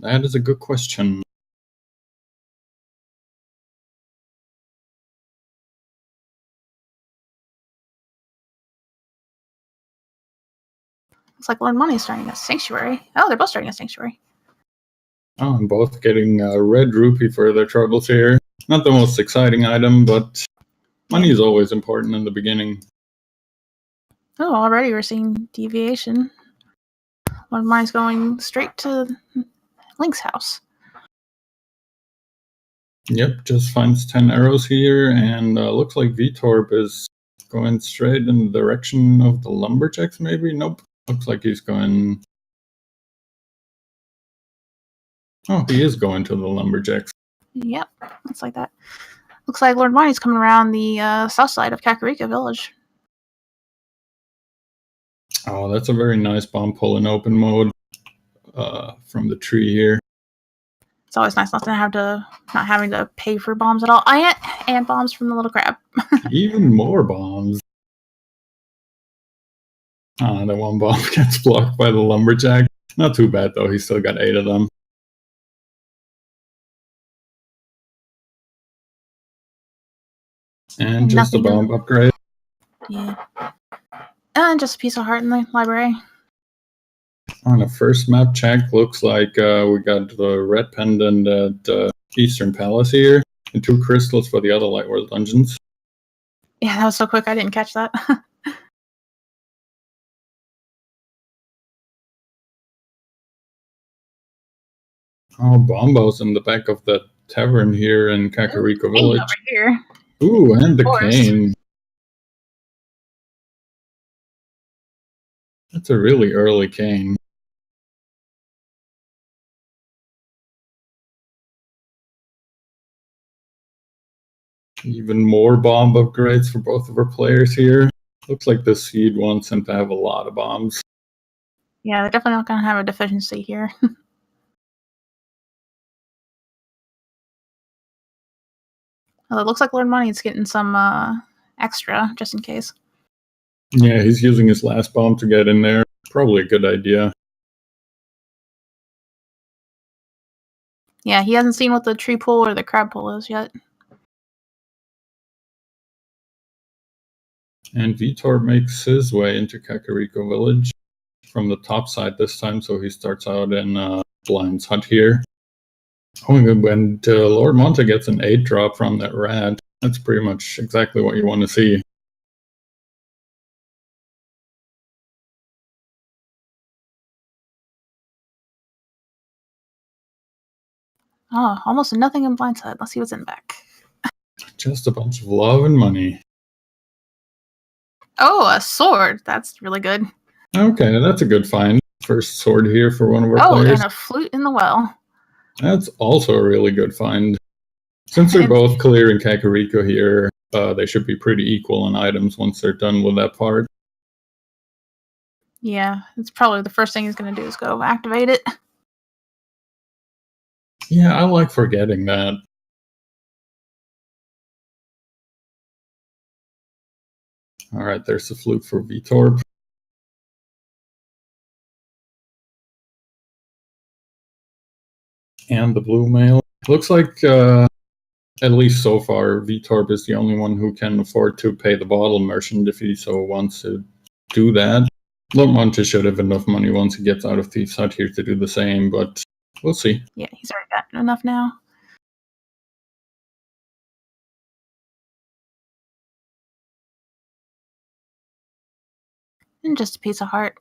That is a good question. Looks like Lordmonte's starting a sanctuary. Oh, they're both starting a sanctuary. Oh, and both getting a red rupee for their troubles here. Not the most exciting item, but money is always important in the beginning. Oh, already we're seeing deviation. Lordmonte's going straight to Link's house. Yep, just finds 10 arrows here, and looks like Veetorp is going straight in the direction of the lumberjacks, maybe? Nope. Looks like he's going... Oh, he is going to the lumberjacks. Yep, looks like that. Looks like Lordmonte's coming around the south side of Kakariko Village. Oh, that's a very nice bomb pull in open mode from the tree here. It's always nice not having to pay for bombs at all. And bombs from the little crab. Even more bombs. Ah, the one bomb gets blocked by the lumberjack. Not too bad though, he still got 8 of them. And just a bomb upgrade. Yeah. And just a piece of heart in the library. On a first map check, looks like we got the red pendant at Eastern Palace here, and 2 crystals for the other Light World dungeons. Yeah, that was so quick, I didn't catch that. Oh, Bombo's in the back of the tavern here in Kakariko Village. Over here. Ooh, and the cane. That's a really early cane. Even more bomb upgrades for both of our players here. Looks like the seed wants him to have a lot of bombs. Yeah, they're definitely not going to have a deficiency here. Well, it looks like Lordmonte's getting some extra, just in case. Yeah, he's using his last bomb to get in there. Probably a good idea. Yeah, he hasn't seen what the tree pull or the crab pull is yet. And Veetorp makes his way into Kakariko Village from the top side this time, so he starts out in Blind's hut here. Oh, and when Lordmonte gets an 8 drop from that rat, that's pretty much exactly what you want to see. Oh, almost nothing in Blind's hut. Let's see what's in the back. Just a bunch of love and money. Oh, a sword. That's really good. Okay, that's a good find. First sword here for one of our players. Oh, and a flute in the well. That's also a really good find. Since they're both clear in Kakariko here, they should be pretty equal on items once they're done with that part. Yeah, it's probably the first thing he's going to do is go activate it. Yeah, I like forgetting that. Alright, there's the flute for Veetorp. And the blue mail. Looks like, at least so far, Veetorp is the only one who can afford to pay the bottle merchant if he so wants to do that. Lordmonte should have enough money once he gets out of Thief's Hut here to do the same, but we'll see. Yeah, he's already got enough now. And just a piece of heart.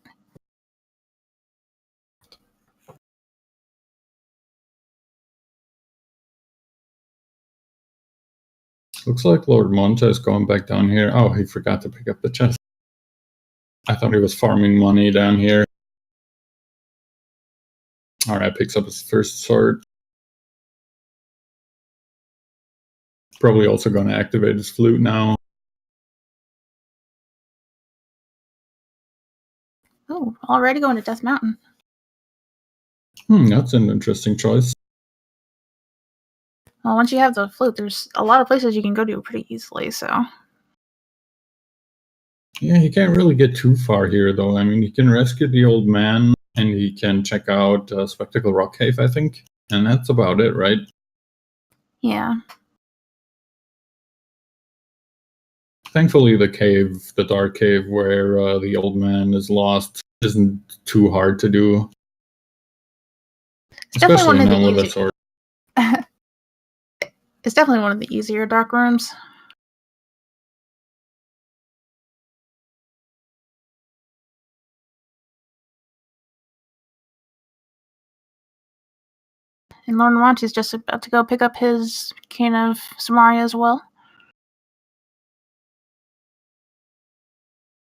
Looks like Lordmonte is going back down here. Oh, he forgot to pick up the chest. I thought he was farming money down here. Alright, picks up his first sword. Probably also going to activate his flute now. Oh, already going to Death Mountain. That's an interesting choice. Well, once you have the flute, there's a lot of places you can go to pretty easily, so... Yeah, he can't really get too far here, though. I mean, he can rescue the old man and he can check out Spectacle Rock Cave, I think. And that's about it, right? Yeah. Thankfully, the dark cave where the old man is lost, isn't too hard to do. It's definitely Especially one of now the with a sword. It's definitely one of the easier dark rooms. And Lordmonte's just about to go pick up his Cane of Samaria as well.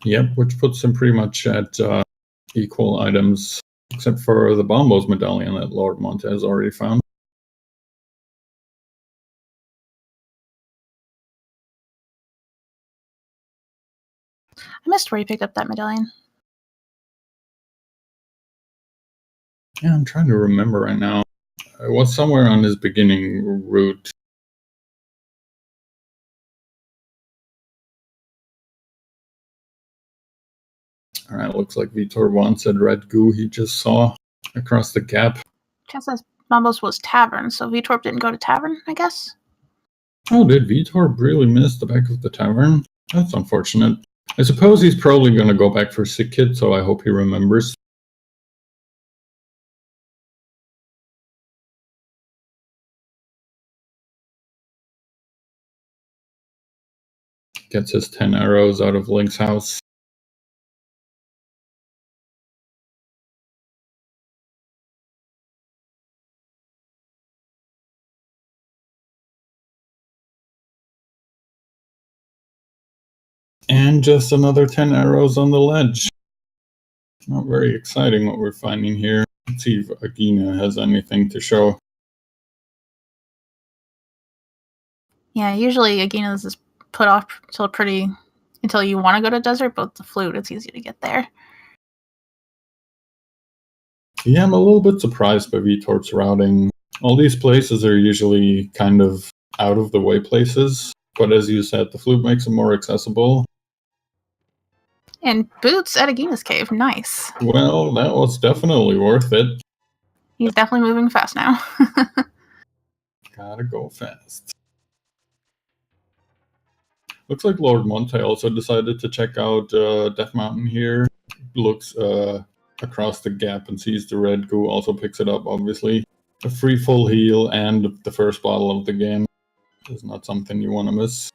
Yep, which puts him pretty much at equal items, except for the Bombos medallion that Lordmonte has already found. I missed where he picked up that medallion. Yeah, I'm trying to remember right now. It was somewhere on his beginning route. Alright, looks like Veetorp wants that red goo he just saw across the gap. Chat says Bombos was Tavern, so Veetorp didn't go to Tavern, I guess? Oh, did Veetorp really miss the back of the tavern? That's unfortunate. I suppose he's probably going to go back for Sick Kid, so I hope he remembers. Gets his 10 arrows out of Link's house. And just another 10 arrows on the ledge. Not very exciting what we're finding here. Let's see if Agina has anything to show. Yeah, usually Agina's is put off until you want to go to desert, but with the flute, it's easy to get there. Yeah, I'm a little bit surprised by Veetorp's routing. All these places are usually kind of out of the way places, but as you said, the flute makes them more accessible. And boots at Agina's cave, nice. Well, that was definitely worth it. He's definitely moving fast now. Gotta go fast. Looks like Lordmonte also decided to check out Death Mountain here. Looks across the gap and sees the red goo, also picks it up, obviously. A free full heal and the first bottle of the game is not something you want to miss.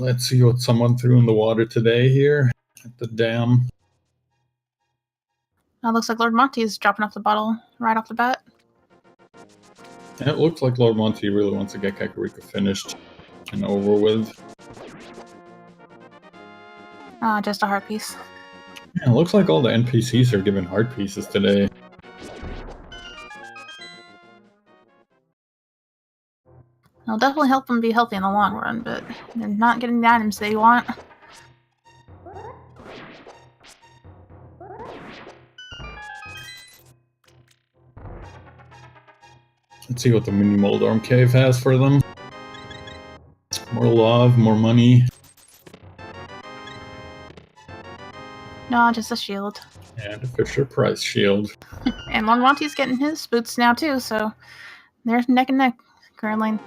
Let's see what someone threw in the water today here at the dam. Looks like Lordmonte is dropping off the bottle right off the bat. And it looks like Lordmonte really wants to get Kakariko finished and over with. Just a heart piece. Yeah, it looks like all the NPCs are given heart pieces today. It'll definitely help them be healthy in the long run, but they're not getting the items they want. Let's see what the mini Moldorm Cave has for them. More love, more money. No, just a shield. And a Fisher Price shield. And Lordmonte's getting his boots now too, so they're neck and neck currently.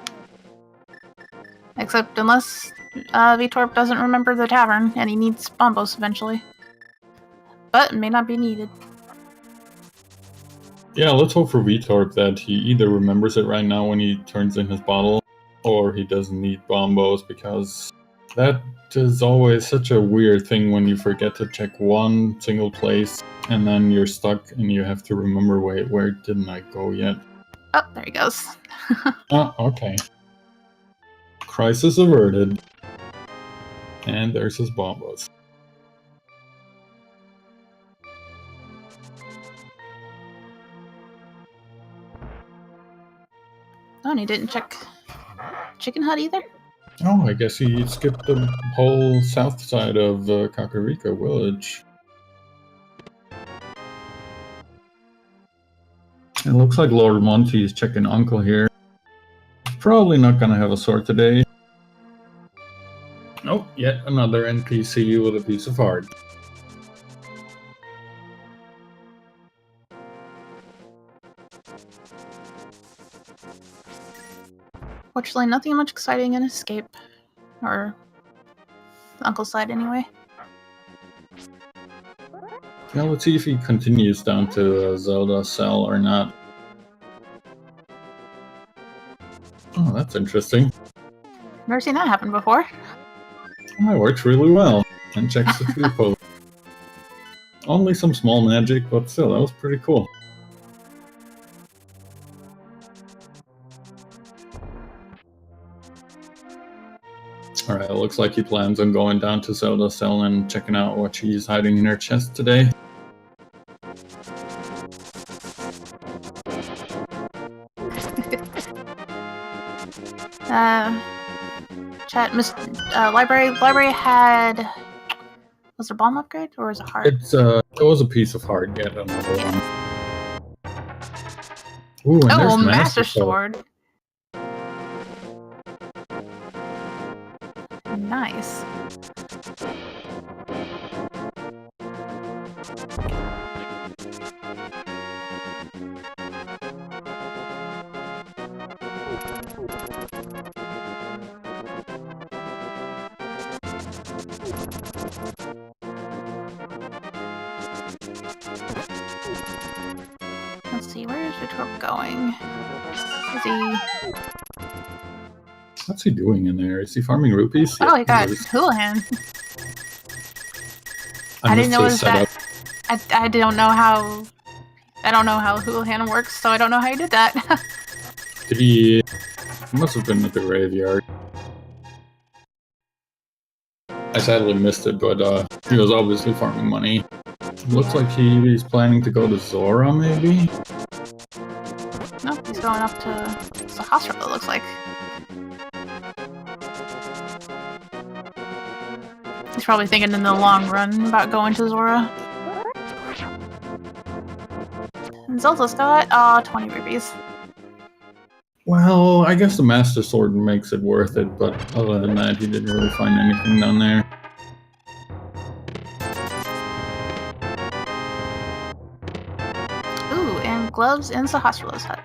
Except unless Veetorp doesn't remember the tavern and he needs Bombos eventually. But it may not be needed. Yeah, let's hope for Veetorp that he either remembers it right now when he turns in his bottle, or he doesn't need Bombos, because that is always such a weird thing when you forget to check one single place and then you're stuck and you have to remember, wait, where didn't I go yet? Oh, there he goes. Oh, okay. Crisis averted. And there's his Bombos. Oh, and he didn't check chicken hut either? Oh, I guess he skipped the whole south side of Kakariko village. It looks like Lordmonte is checking Uncle here. Probably not gonna have a sword today. Oh, yet another NPC with a piece of heart. Fortunately, nothing much exciting in Escape. Or Uncle's side, anyway. Now let's see if he continues down to Zelda Cell or not. Oh, that's interesting. Never seen that happen before. That works really well. And checks the tree post. Only some small magic, but still, that was pretty cool. Alright, it looks like he plans on going down to Zelda Cell and checking out what she's hiding in her chest today. Chat, library had... Was there bomb upgrade or was it heart? It was a piece of heart, yeah, another one. Ooh, and there's Master Sword. Nice. Let's see, where is Veetorp going? Is he... What's he doing in there? Is he farming rupees? Oh, he got Houlihan. I didn't notice that. I don't know how... I don't know how Houlihan works, so I don't know how he did that. Did he... must have been at the graveyard. I sadly missed it, but he was obviously farming money. Looks like he's planning to go to Zora, maybe? Nope, he's going up to Sahasrara, it looks like. He's probably thinking in the long run about going to Zora. And Zelda's got, 20 rupees. Well, I guess the Master Sword makes it worth it, but other than that, he didn't really find anything down there. Ooh, and gloves in Sahasrara's hut.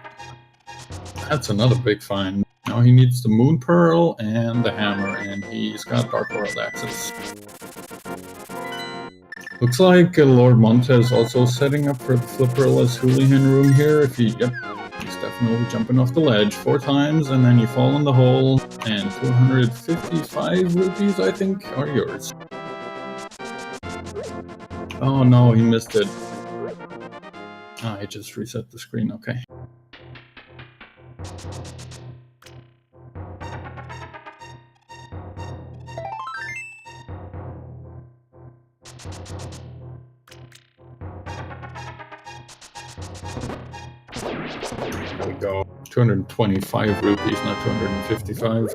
That's another big find. Now he needs the Moon Pearl and the hammer, and he's got Dark World access. Looks like Lordmonte is also setting up for the flipperless Houlihan room here. If he, yep, he's definitely jumping off the ledge 4 times, and then you fall in the hole, and 255 rupees, I think, are yours. Oh no, he missed it. Ah, I just reset the screen, okay. There we go. 225 rupees, not 255.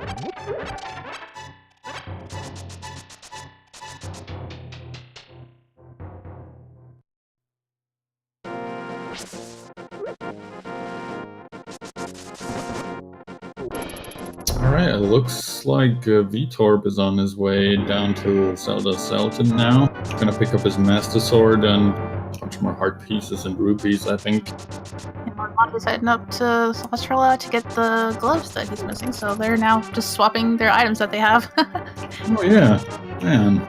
Alright, it looks like Veetorp is on his way down to Zelda Celton now. He's gonna pick up his Master Sword and a bunch more heart pieces and rupees, I think. And Lordmonte's heading up to Sahasrara to get the gloves that he's missing, so they're now just swapping their items that they have. Oh yeah, man.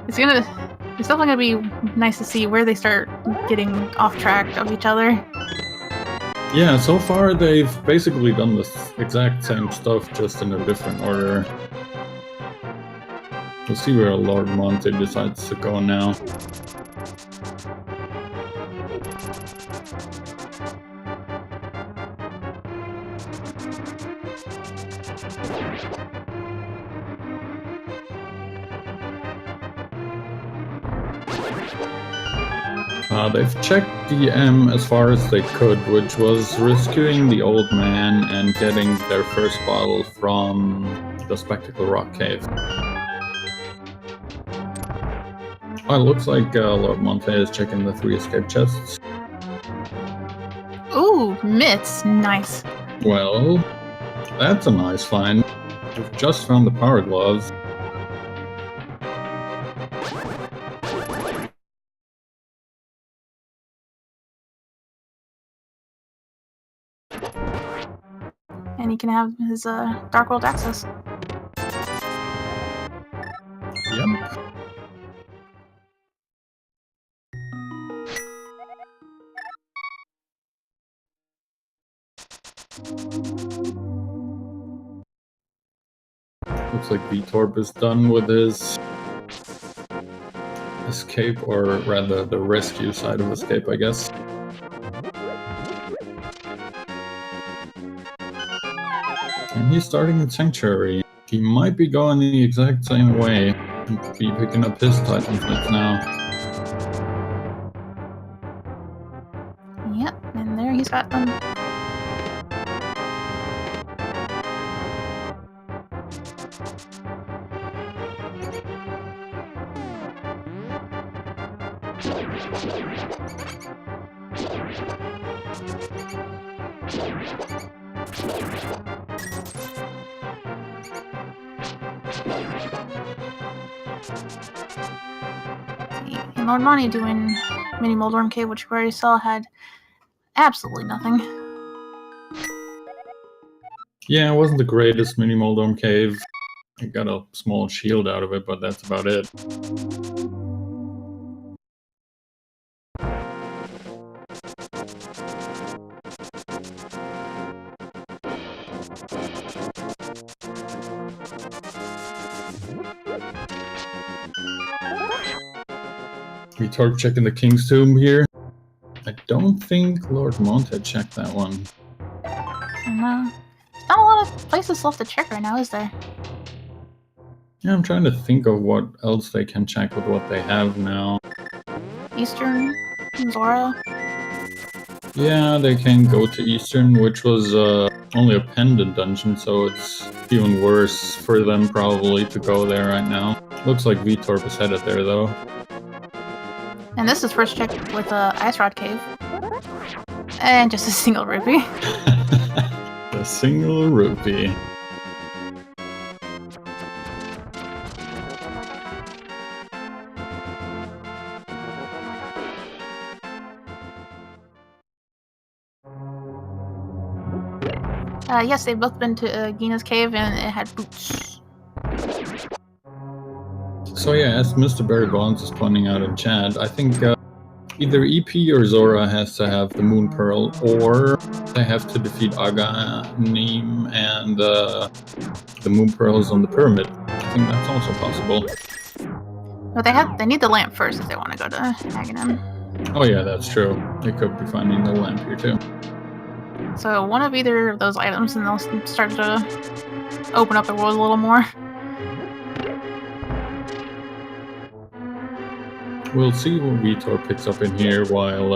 It's definitely gonna be nice to see where they start getting off track of each other. Yeah, so far they've basically done the exact same stuff, just in a different order. We'll see where Lordmonte decides to go now. They've checked the M as far as they could, which was rescuing the old man and getting their first bottle from the Spectacle Rock Cave. Oh, it looks like Lordmonte is checking the 3 escape chests. Ooh, mitts. Nice. Well, that's a nice find. We've just found the power gloves. And he can have his Dark World access. Yep. Looks like Veetorp is done with his escape, or rather the rescue side of escape, I guess. And he's starting in Sanctuary. He might be going the exact same way and be picking up his Titan Flits now. Yep, and there he's got them. And Lordmonte doing Mini Moldworm Cave, which we already saw, had absolutely nothing. Yeah, it wasn't the greatest Mini Moldworm Cave. I got a small shield out of it, but that's about it. Veetorp checking the King's Tomb here. I don't think Lordmonte checked that one. No. There's not a lot of places left to check right now, is there? Yeah, I'm trying to think of what else they can check with what they have now. Eastern, Zora. Yeah, they can go to Eastern, which was only a pendant dungeon, so it's even worse for them probably to go there right now. Looks like Veetorp is headed there though. And this is first check with Ice Rod Cave. And just a single rupee. A single rupee. Yes, they've both been to Gina's cave, and it had boots. So yeah, as Mr. Barry Bonds is pointing out in chat, I think either EP or Zora has to have the Moon Pearl, or they have to defeat Aghanim and the Moon Pearls on the Pyramid. I think that's also possible. But they need the lamp first if they want to go to Aghanim. Oh yeah, that's true. They could be finding the lamp here too. So one of either of those items, and they'll start to open up the world a little more. We'll see what Veetorp picks up in here while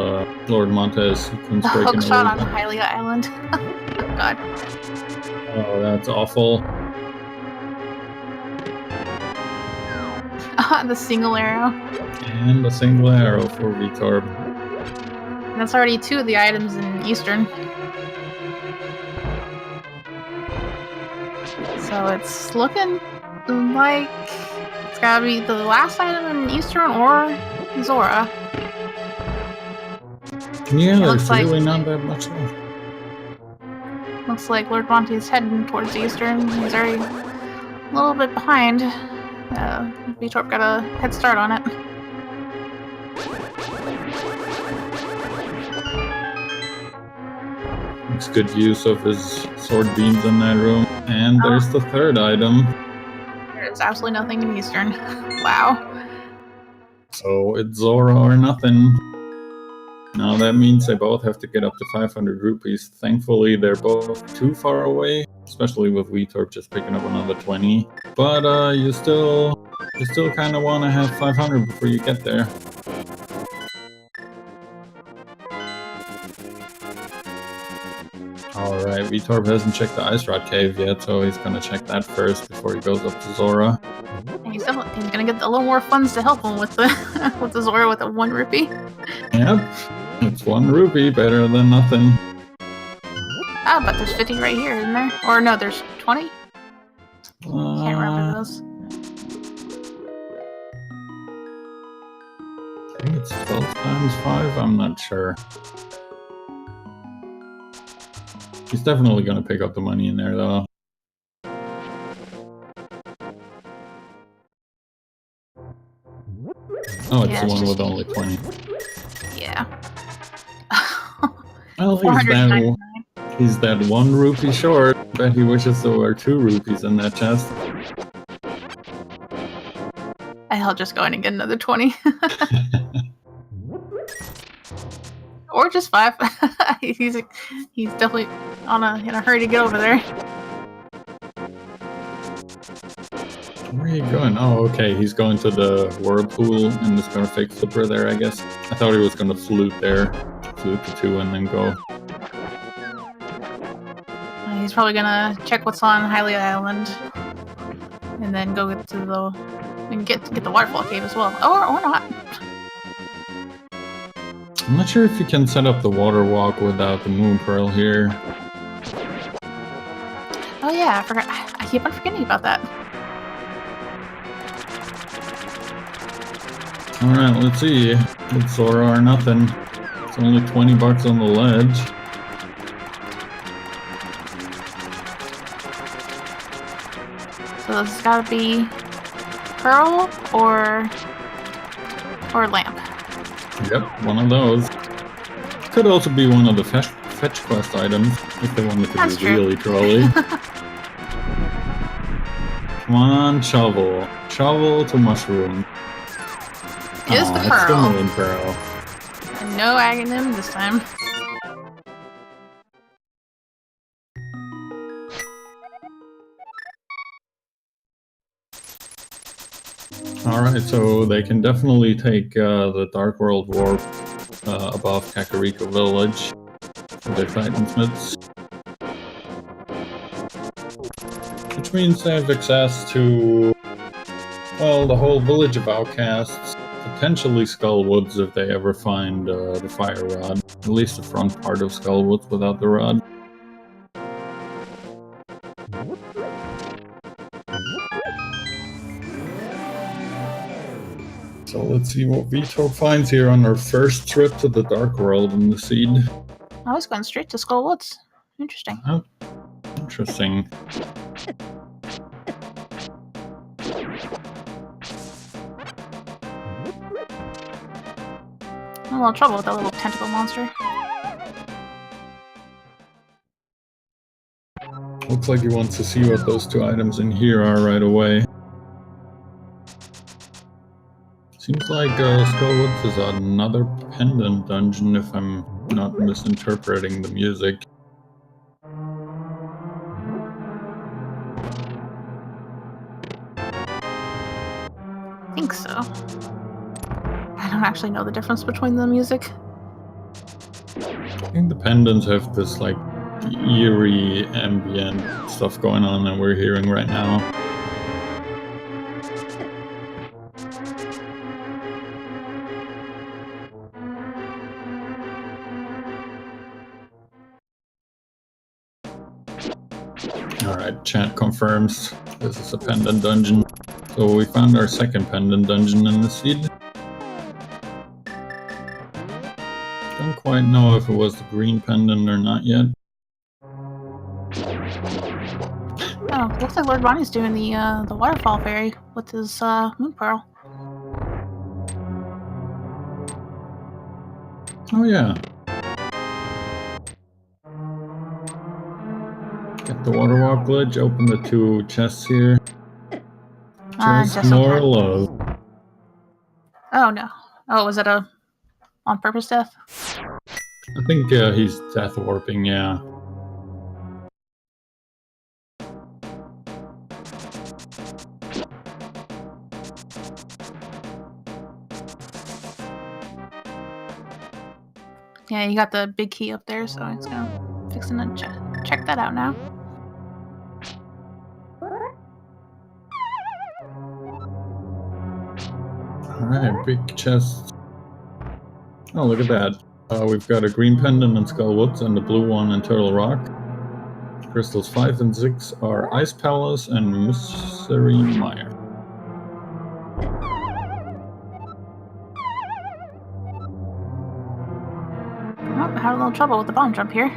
Lordmonte is sequence The breaking hook shot on over. Hylia Island. Oh, God. Oh, that's awful. The single arrow. And a single arrow for Veetorp. And that's already 2 of the items in Eastern. So it's looking like it's gotta be the last item in Eastern or Zora. Yeah, there's looks like- really not that much left. Looks like Lordmonte is heading towards Eastern. He's already a little bit behind. Veetorp got a head start on it. Makes good use of his sword beams in that room. And there's the third item. There's absolutely nothing in Eastern. Wow. So it's Zora or nothing. Now that means they both have to get up to 500 rupees. Thankfully, they're both too far away, especially with Veetorp just picking up another 20. But you still kind of want to have 500 before you get there. Veetorp hasn't checked the Ice Rod Cave yet, so he's gonna check that first before he goes up to Zora. He's gonna get a little more funds to help him with the with the Zora with the 1 rupee. Yep, it's 1 rupee, better than nothing. Ah, but there's 50 right here, isn't there? Or no, there's 20? Can't remember those. I think it's 12 times 5, I'm not sure. He's definitely gonna pick up the money in there, though. Oh, it's Yeah, the it's one just with only 20. Yeah. Well, he's that 1 rupee short. Bet he wishes there were 2 rupees in that chest. I'll just go in and get another 20. Or just 5. He's definitely in a hurry to get over there. Where are you going? Oh, okay. He's going to the whirlpool and is going to fake flipper there, I guess. I thought he was going to flute there. Flute to 2 and then go. He's probably gonna check what's on Hylia Island, and then go get to the waterfall cave as well, or not. I'm not sure if you can set up the water walk without the moon pearl here. Oh yeah, I forgot. I keep on forgetting about that. All right, let's see. It's Zora or nothing. It's only 20 bucks on the ledge. So this has got to be pearl or lamp. Yep, one of those. Could also be one of the fetch quest items if they wanted to That's be true. really trolly. Come on, shovel. Shovel to mushroom. Here's the It's pearl. the moon pearl. And no Aghanim this time. Alright, so they can definitely take the Dark World Warp above Kakariko Village for their Titansmiths. Which means they have access to, well, the whole village of outcasts, potentially Skullwoods if they ever find the Fire Rod. At least the front part of Skullwoods without the rod. So let's see what Veetorp finds here on our first trip to the Dark World in the Seed. I was going straight to Skull Woods. Interesting. Oh, interesting. I'm a little trouble with that little tentacle monster. Looks like he wants to see what those 2 items in here are right away. Seems like Skullwoods is another pendant dungeon if I'm not misinterpreting the music. I think so. I don't actually know the difference between the music. I think the pendants have this like eerie ambient stuff going on that we're hearing right now. Alright, chat confirms this is a pendant dungeon. So we found our second pendant dungeon in the Seed. Don't quite know if it was the green pendant or not yet. Oh, looks like Lord Bonnie's doing the waterfall fairy with his moon pearl. Oh yeah. Get the water walk glitch, open the 2 chests here. Just more okay. love. Oh no. Oh, was that a on purpose death? I think he's death warping, yeah. Yeah, you got the big key up there, so it's gonna fix in the check that out now. Alright, big chest. Oh, look at that. We've got a green pendant in Skull Woods and the blue one in Turtle Rock. Crystals 5 and 6 are Ice Palace and Mystery Mire. Oh, I had a little trouble with the bomb jump here.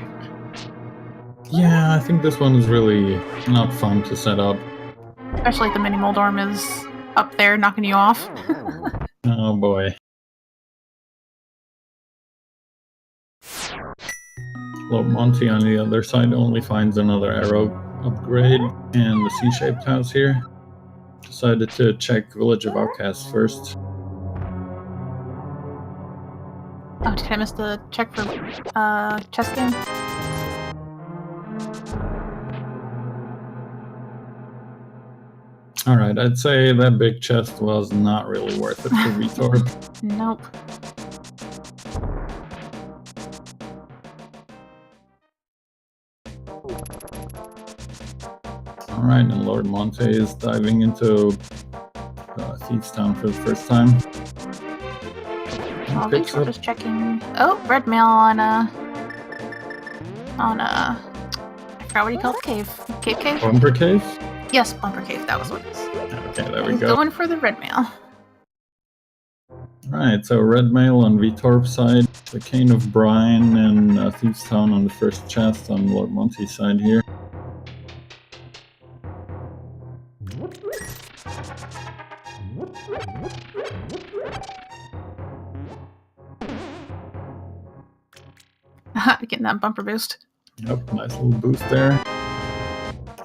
Yeah, I think this one is really not fun to set up. Especially if the mini Moldorm is up there knocking you off. Oh boy. Lordmonte on the other side only finds another arrow upgrade and the C-shaped house here. Decided to check Village of Outcasts first. Oh, did I miss the check for chest game? Alright, I'd say that big chest was not really worth it for Veetorp. Nope. Alright, and Lordmonte is diving into Thieves Town for the first time. Oh, Veetorp is checking. Oh, red mail on I forgot what you call the cave. Cave? Bumper Cave? Yes, Bumper Cave, that was what it was. Okay, there we He's go. going for the red mail. Alright, so red mail on Veetorp's side, the Cane of Brine and Thieves Town on the first chest on Lordmonte's side here. Getting that bumper boost. Yep, nice little boost there.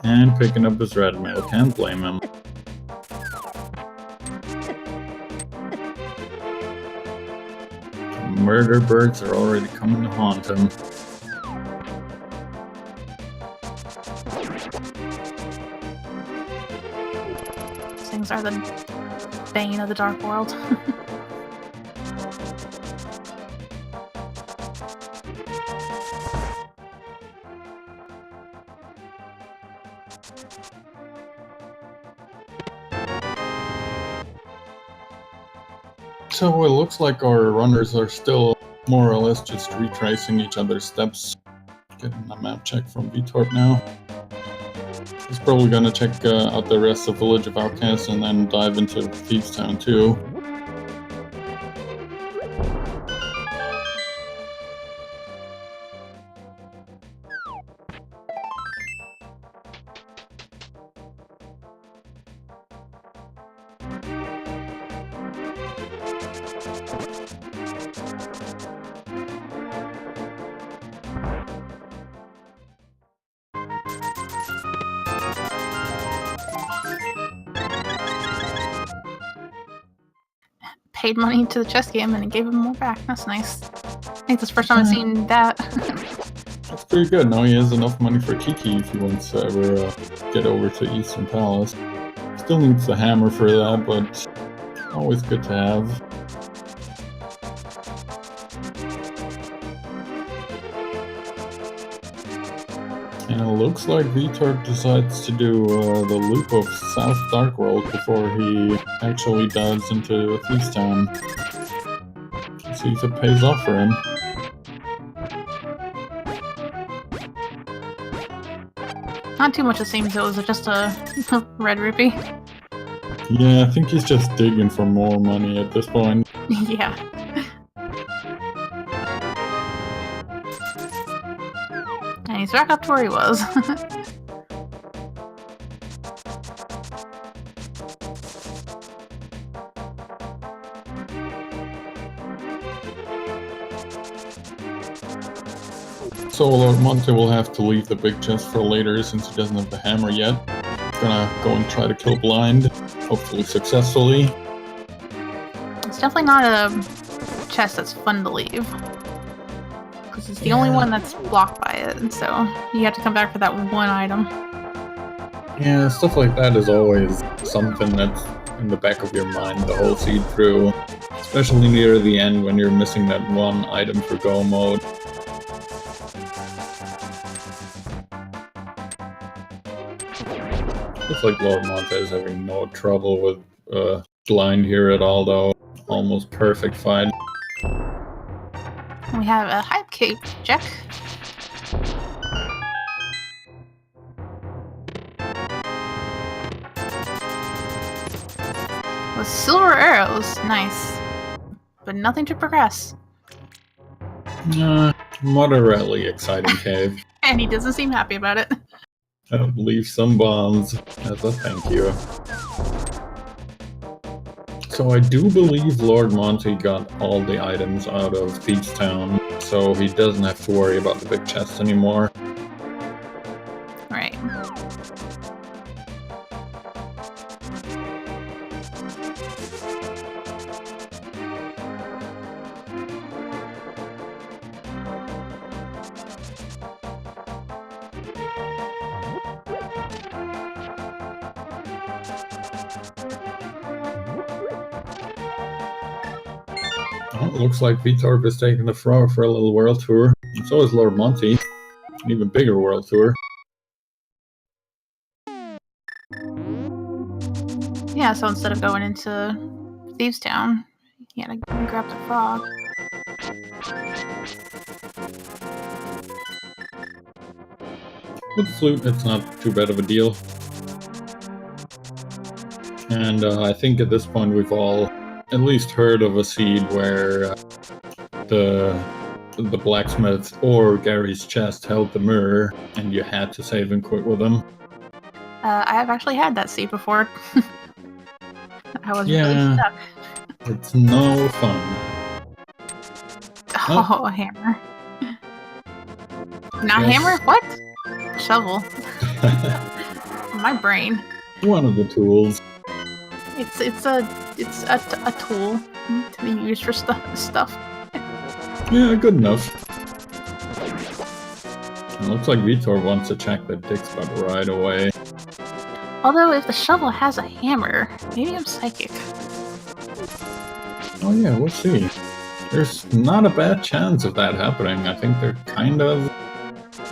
And picking up his red mail, can't blame him. Murder birds are already coming to haunt him. These things are the bane of the dark world. So it looks like our runners are still more or less just retracing each other's steps. Getting a map check from Veetorp now. He's probably gonna check out the rest of Village of Outcasts and then dive into Thieves Town too. Paid money to the chess game and it gave him more back. That's nice. I think that's the first time I've seen that. That's pretty good. Now he has enough money for Kiki if he wants to ever get over to Eastern Palace. Still needs the hammer for that, but always good to have. And it looks like Veetorp decides to do the loop of South Dark World before he actually dives into Thieves Town. See if it pays off for him. Not too much it seems, it was just a red rupee. Yeah, I think he's just digging for more money at this point. Yeah. And he's back up to where he was. So Lordmonte will have to leave the big chest for later since he doesn't have the hammer yet. He's gonna go and try to kill Blind, hopefully successfully. It's definitely not a chest that's fun to leave. Because it's the only one that's blocked by it, and so you have to come back for that one item. Yeah, stuff like that is always something that's in the back of your mind the whole seed through. Especially near the end when you're missing that one item for go mode. like Lordmonte is having no trouble with blind here at all, though. Almost perfect fight. We have a hype cape check. With silver arrows, nice. But nothing to progress. Moderately exciting cave. And he doesn't seem happy about it. Leave some bombs as a thank you. So I do believe Lordmonte got all the items out of Thieves Town, so he doesn't have to worry about the big chest anymore. Right. Well, it looks like Veetorp is taking the floor for a little world tour, and so is Lordmonte, an even bigger world tour. Yeah, so instead of going into Thieves Town, he had to grab the frog. With the flute, it's not too bad of a deal. And I think at this point we've all at least heard of a seed where the blacksmith or Gary's chest held the mirror, and you had to save and quit with them. I have actually had that seed before. I was really Yeah, stuck. it's no fun. Oh, a hammer. Not Yes. hammer? What? Shovel. My brain. One of the tools. It's a tool to be used for stuff. Yeah, good enough. It looks like Veetorp wants to check the dick spot right away. Although if the shovel has a hammer, maybe I'm psychic. Oh yeah, we'll see. There's not a bad chance of that happening. I think they're kind of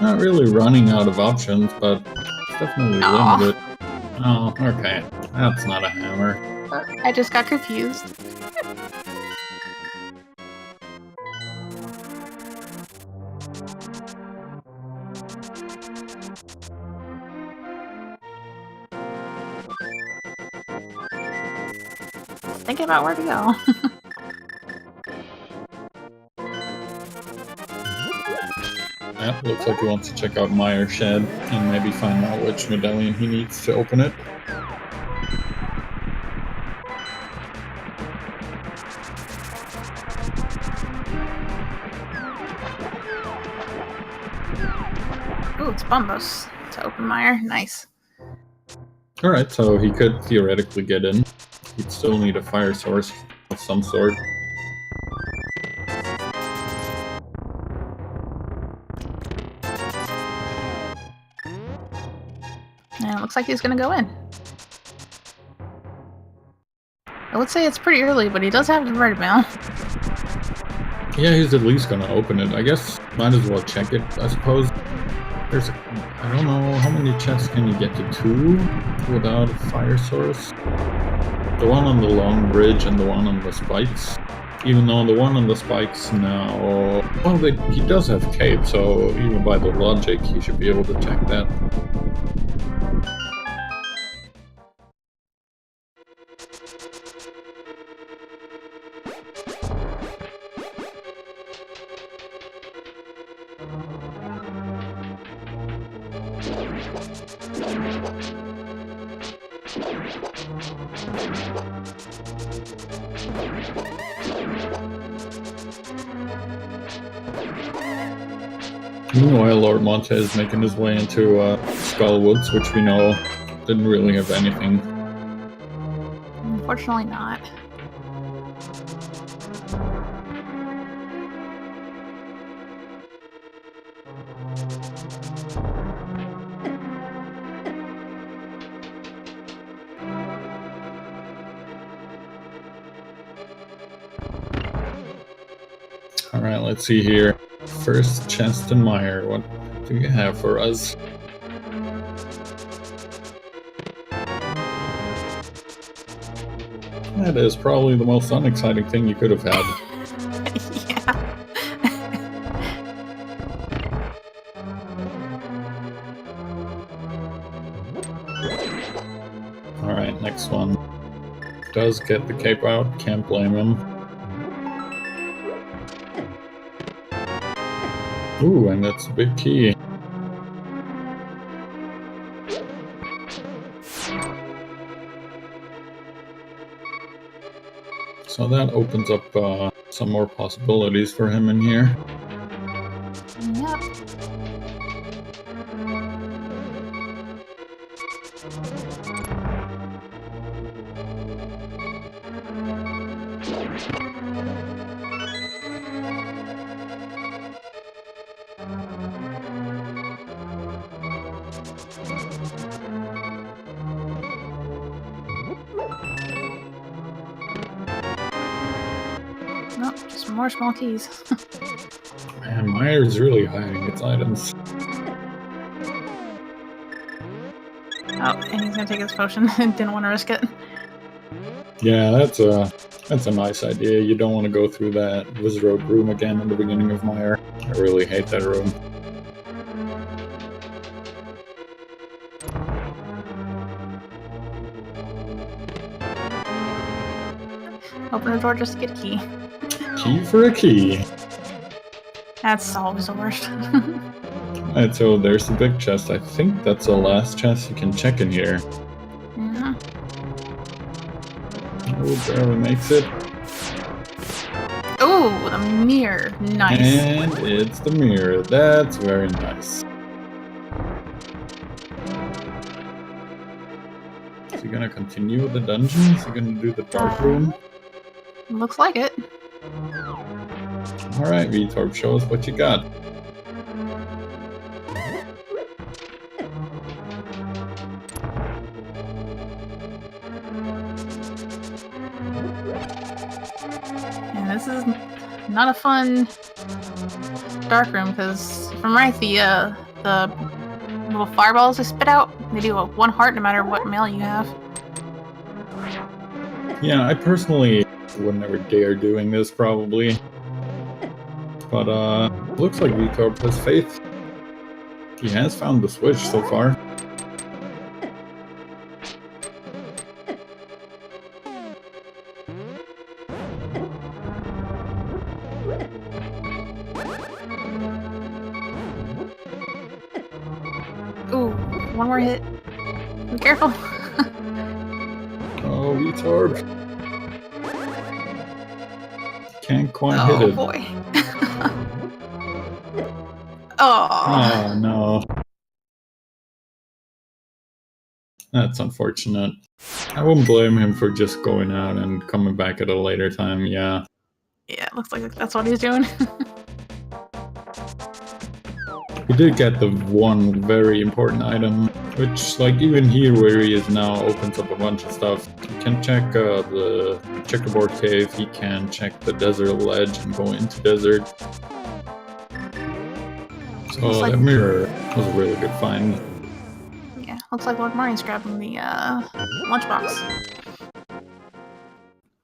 not really running out of options, but it's definitely Aw. limited. Oh, okay. That's not a hammer. I just got confused. Thinking about where to go. Yeah, looks like he wants to check out Meyer's shed and maybe find out which medallion he needs to open it. Ooh, it's Bombos to open Meyer. Nice. Alright, so he could theoretically get in. He'd still need a fire source of some sort. And it looks like he's gonna go in. I would say it's pretty early, but he does have the right amount. Yeah, he's at least gonna open it. I guess might as well check it, I suppose. There's I don't know, how many chests can you get to 2 without a fire source? The one on the long bridge and the one on the spikes. Even though the one on the spikes now... Well, he does have cape, so even by the logic, he should be able to check that. Meanwhile, Lordmonte is making his way into Skullwoods, which we know didn't really have anything. Unfortunately not. Alright, let's see here. First, chest and Meyer, what do you have for us? That is probably the most unexciting thing you could have had. Yeah. Alright, next one. Does get the cape out, can't blame him. Ooh, and that's a big key. So that opens up some more possibilities for him in here. Yep. Nope, just more small keys. Man, Myers really hiding its items. Oh, and he's gonna take his potion and didn't want to risk it. Yeah, that's a nice idea. You don't want to go through that Wizard room again in the beginning of Meyer. I really hate that room. Open the door just to get a key. Key for a key. That's always the worst. Alright, so there's the big chest. I think that's the last chest you can check in here. Yeah. Oh, barely makes it. Oh, the mirror. Nice. And it's the mirror. That's very nice. Is he gonna continue with the dungeon? Is he gonna do the dark room? Looks like it. Alright, Veetorp, show us what you got. And this is not a fun dark room because, if I'm right, the little fireballs they spit out, they do a 1 heart no matter what mail you have. Yeah, I personally would never dare doing this, probably. But, looks like Veetorp has faith. He has found the switch so far. Ooh, 1 more hit. Be careful. Oh, Veetorp. Can't quite hit Oh it. boy. Oh. Oh, no. That's unfortunate. I wouldn't blame him for just going out and coming back at a later time, yeah. Yeah, it looks like that's what he's doing. He did get the one very important item, which, like, even here where he is now opens up a bunch of stuff. He can check the checkerboard cave, he can check the desert ledge and go into desert. So Looks like- that mirror was a really good find. Yeah, looks like Lord Martin's grabbing the lunchbox.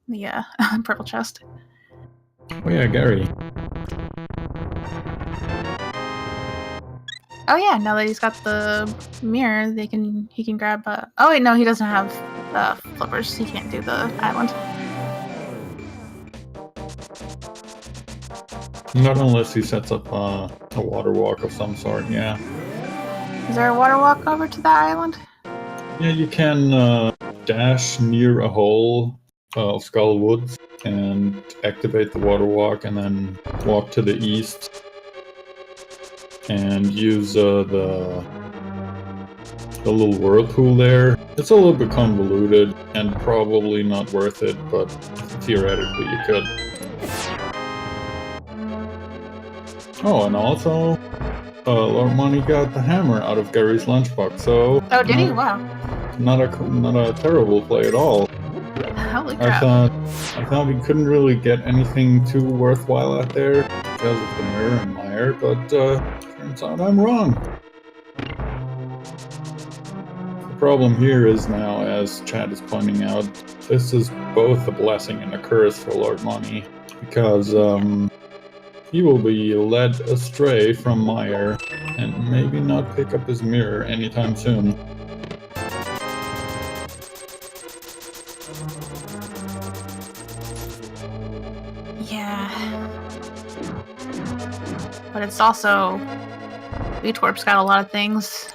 The purple chest. Oh yeah, Gary. Oh yeah, now that he's got the mirror, he can grab. Oh wait, no, he doesn't have flippers. He can't do the island. Not unless he sets up a water walk of some sort, yeah. Is there a water walk over to that island? Yeah, you can dash near a hole of Skull Woods and activate the water walk and then walk to the east and use the little whirlpool there. It's a little bit convoluted and probably not worth it, but theoretically you could. Oh, and also, Lordmonte got the hammer out of Gary's lunchbox, so... Oh, did he? Wow. Not a terrible play at all. Holy crap. I thought we couldn't really get anything too worthwhile out there because of the mirror and Meyer, but turns out I'm wrong. problem here is now, as Chad is pointing out, this is both a blessing and a curse for Lordmonte, because he will be led astray from Meyer and maybe not pick up his mirror anytime soon. Yeah. But it's also... Veetorp's got a lot of things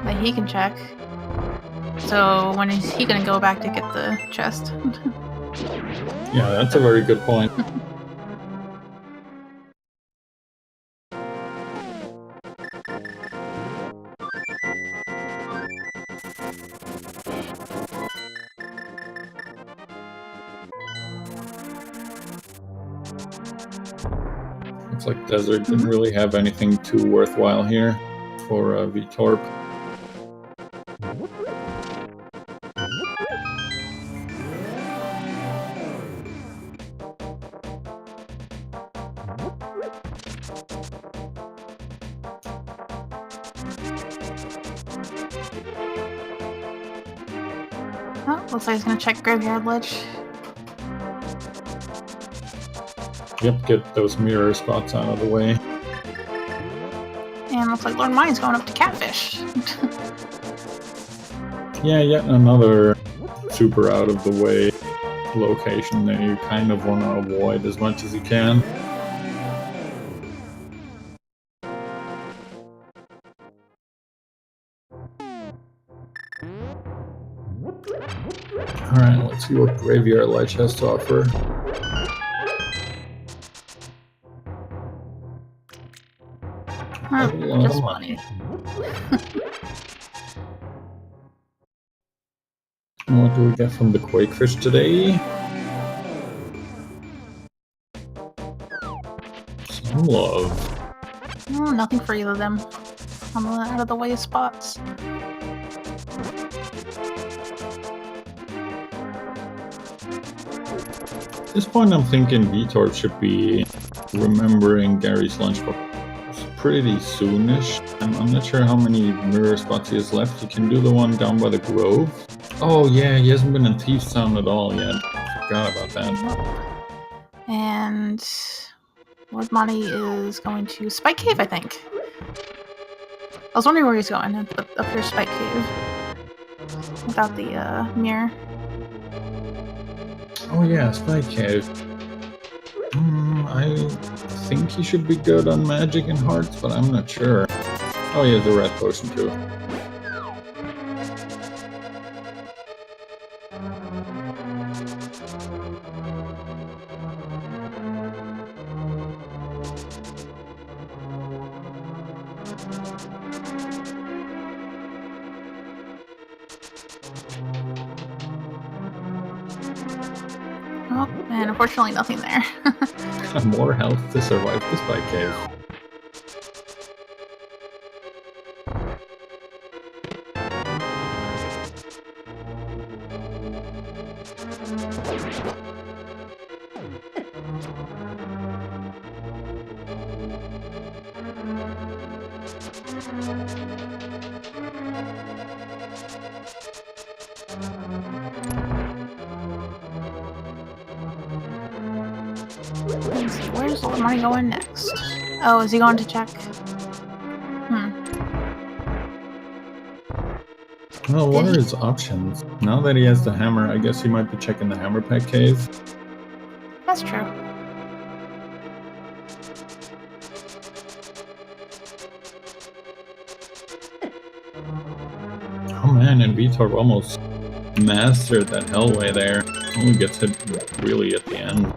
that he can check. So when is he gonna go back to get the chest? Yeah, that's a very good point. Looks like Desert didn't really have anything too worthwhile here for Veetorp. Oh, looks like he's gonna check Graveyard Ledge. Yep, get those mirror spots out of the way. And looks like Lordmonte's going up to Catfish. Yeah, yet another super out of the way location that you kind of want to avoid as much as you can. Alright, let's see what Graveyard Ledge has to offer. Just money. What do we get from the Quakefish today? Some love. Oh, nothing for either of them. On the out of the way spots. At this point I'm thinking Veetorp should be remembering Gary's lunchbox pretty soonish. I'm not sure how many mirror spots he has left. He can do the one down by the Grove. Oh yeah, he hasn't been in Thief's Town at all yet. Forgot about that. And Lordmonte is going to Spike Cave, I think. I was wondering where he's going, up here Spike Cave. Without the mirror. Oh yeah, Spike Cave. I think he should be good on Magic and Hearts, but I'm not sure. Oh, he has a Red Potion too. Oh, and unfortunately nothing there. More health to survive the Spike Cave. Where's Lordmonte going next? Oh, is he going to check? Well, what are his options? Now that he has the hammer, I guess he might be checking the Hammer Pack Cave. That's true. Oh man, and Veetorp almost mastered that Hellway there. Only gets hit really at the end.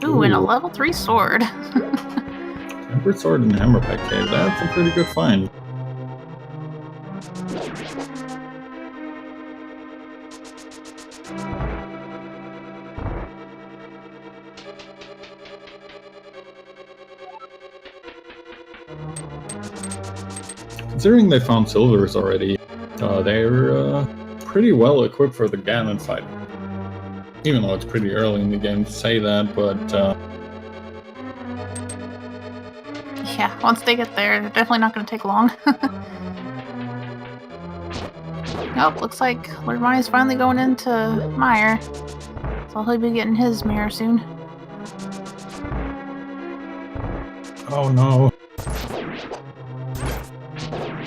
Ooh, and a level 3 sword. Tempered Sword and Hammer Pack Cave, that's a pretty good find. considering they found silvers already, they're pretty well equipped for the Ganon fight. Even though it's pretty early in the game to say that, but yeah, once they get there, they're definitely not going to take long. Nope, looks like Lordmonte is finally going into Meyer. So he'll be getting his mirror soon. oh no.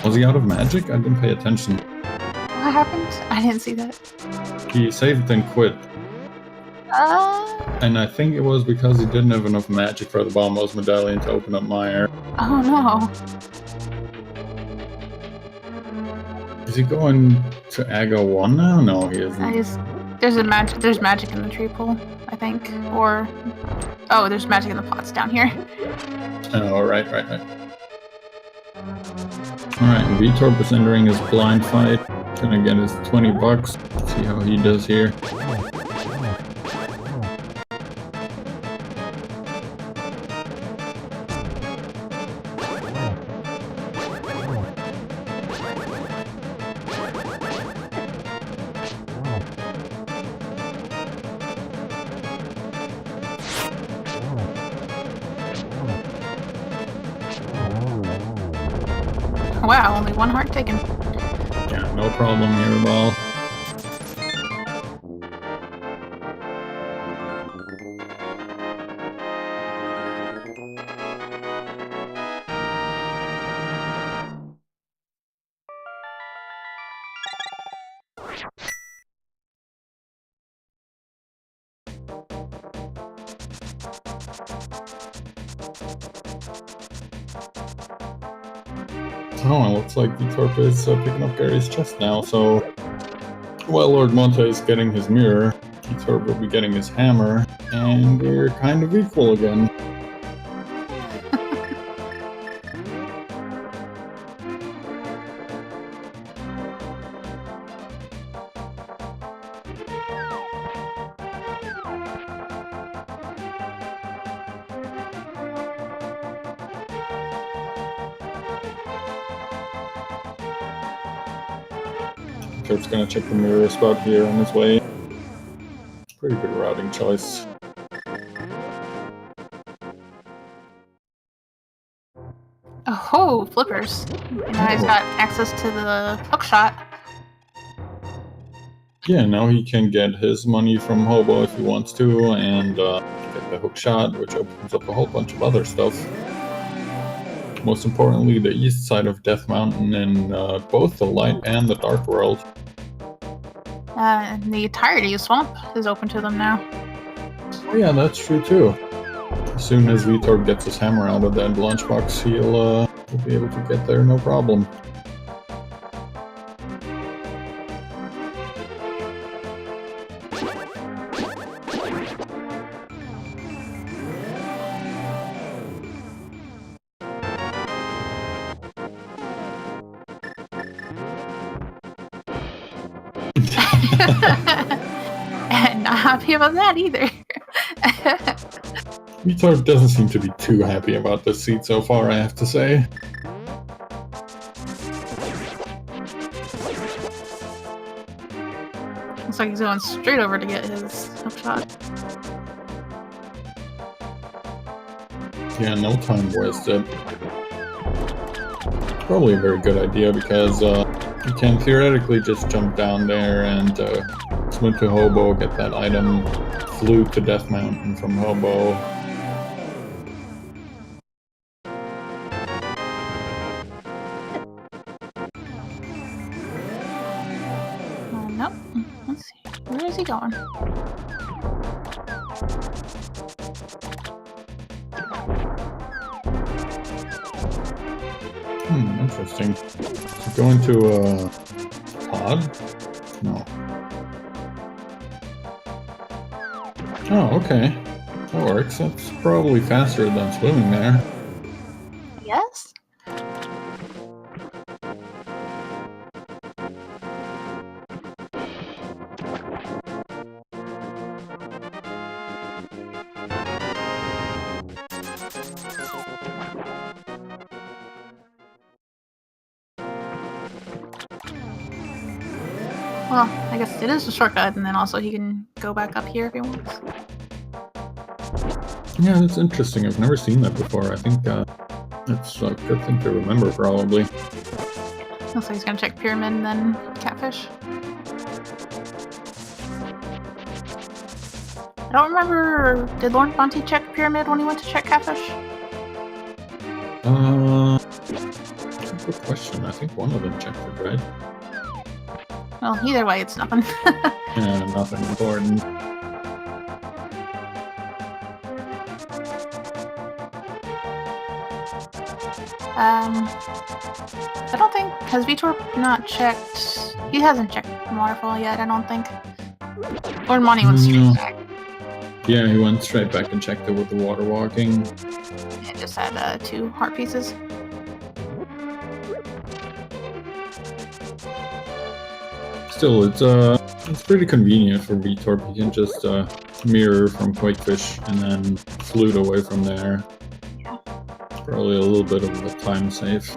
Was he out of magic? I didn't pay attention. What happened? I didn't see that. He saved and quit. And I think it was because he didn't have enough magic for the Bombos medallion to open up Meyer. Oh no. Is he going to Aga 1 now? No, he isn't. There's magic in the tree pool, I think. Or oh, there's magic in the pots down here. Oh, right. Alright, Veetorp is entering his blind fight. Gonna get his 20 bucks. See how he does here. Wow, only one heart taken. Yeah, no problem here at all. Oh, it looks like Veetorp is picking up Gary's chest now, so while Lordmonte is getting his mirror, Veetorp will be getting his hammer, and we're kind of equal again. Veetorp's gonna check the mirror spot here on his way. Pretty good routing choice. Oh, flippers. And now he's got access to the hookshot. Yeah, now he can get his money from Hobo if he wants to, and get the hookshot, which opens up a whole bunch of other stuff. Most importantly, the east side of Death Mountain in both the light and the dark world. And the entirety of Swamp is open to them now. Oh yeah, that's true too. As soon as Veetorp gets his hammer out of that lunchbox, he'll be able to get there no problem. And not happy about that either. Veetorp doesn't seem to be too happy about this seat so far, I have to say. Looks like he's going straight over to get his hookshot. Yeah, no time wasted. Probably a very good idea because you can theoretically just jump down there and swim to Hobo, get that item, flew to Death Mountain from Hobo. Nope. Let's see. Where is he going? Interesting. So going to a pod? No. Oh, okay. That works. That's probably faster than swimming there. Yes? Well, I guess it is a shortcut, and then also he can go back up here if he wants. Yeah, that's interesting. I've never seen that before. I think it's a good thing to remember, probably. Looks like he's gonna check pyramid and then catfish. I don't remember. Did Lordmonte check pyramid when he went to check catfish? Good question. I think one of them checked it, right? Well, either way, it's nothing. Yeah, nothing important. I don't think, has Veetorp not checked? He hasn't checked the waterfall yet, I don't think. Lordmonte went straight back. Yeah, he went straight back and checked it with the water walking. It just had 2 heart pieces. Still, it's pretty convenient for Veetorp. He can just mirror from Quakefish and then flute away from there. Yeah. Probably a little bit of a time save.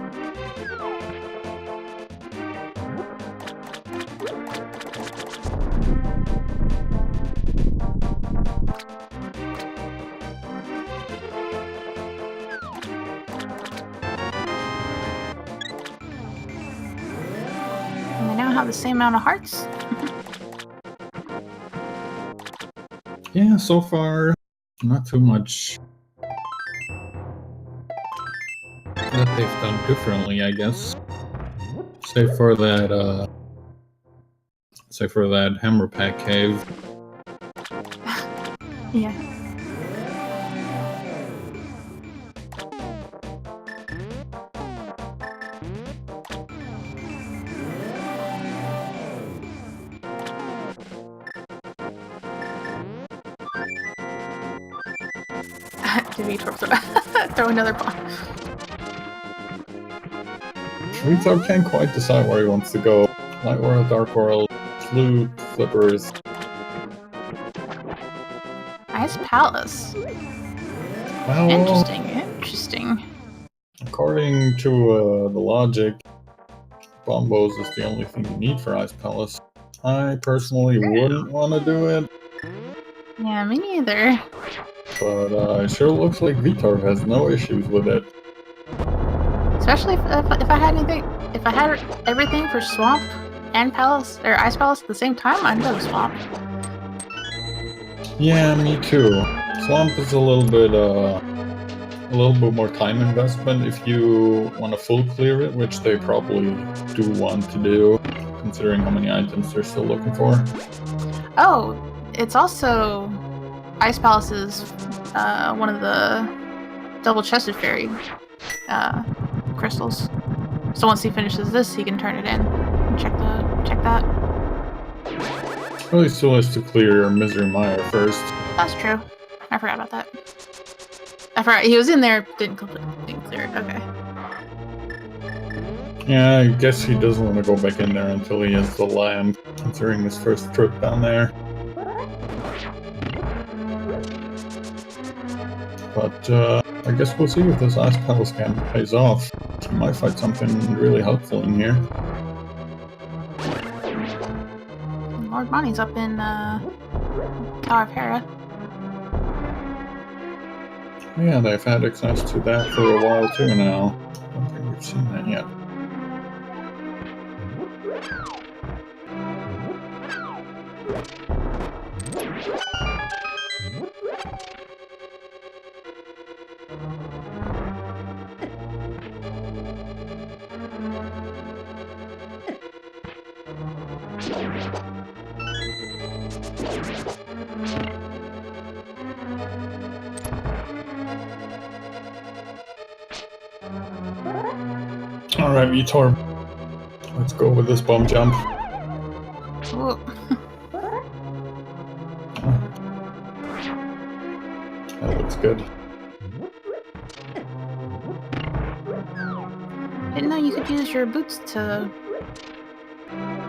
And they now have the same amount of hearts. Yeah, so far, not too much that they've done differently, I guess. Save for that hammer pack cave. Yeah. Did Veetorp throw another bomb? Veetorp can't quite decide where he wants to go. Light World, Dark World, Flute, Flippers. Ice Palace. Well, Interesting. according to the logic, Bombos is the only thing you need for Ice Palace. I personally wouldn't want to do it. Yeah, me neither. But it sure looks like Veetorp has no issues with it. Especially if I had anything, if I had everything for Swamp and Palace or Ice Palace at the same time, I'd go to Swamp. Yeah, me too. Swamp is a little bit more time investment if you want to full clear it, which they probably do want to do, considering how many items they're still looking for. Oh, it's also Ice Palace is one of the double-chested fairy crystals. So once he finishes this, he can turn it in and check that. Really still has to clear Misery Mire first. That's true. I forgot about that. I forgot he was in there. Didn't clear it. Okay. Yeah, I guess he doesn't want to go back in there until he has the lamp, considering his first trip down there. But I guess we'll see if this Ice Palace camp pays off. He might find something really helpful in here. Lordmonte's up in Tower of Hera. Yeah, they've had access to that for a while too now. I don't think we've seen that yet. Alright, Veetorp. Let's go with this bomb jump. Ooh. That looks good. Didn't know you could use your boots to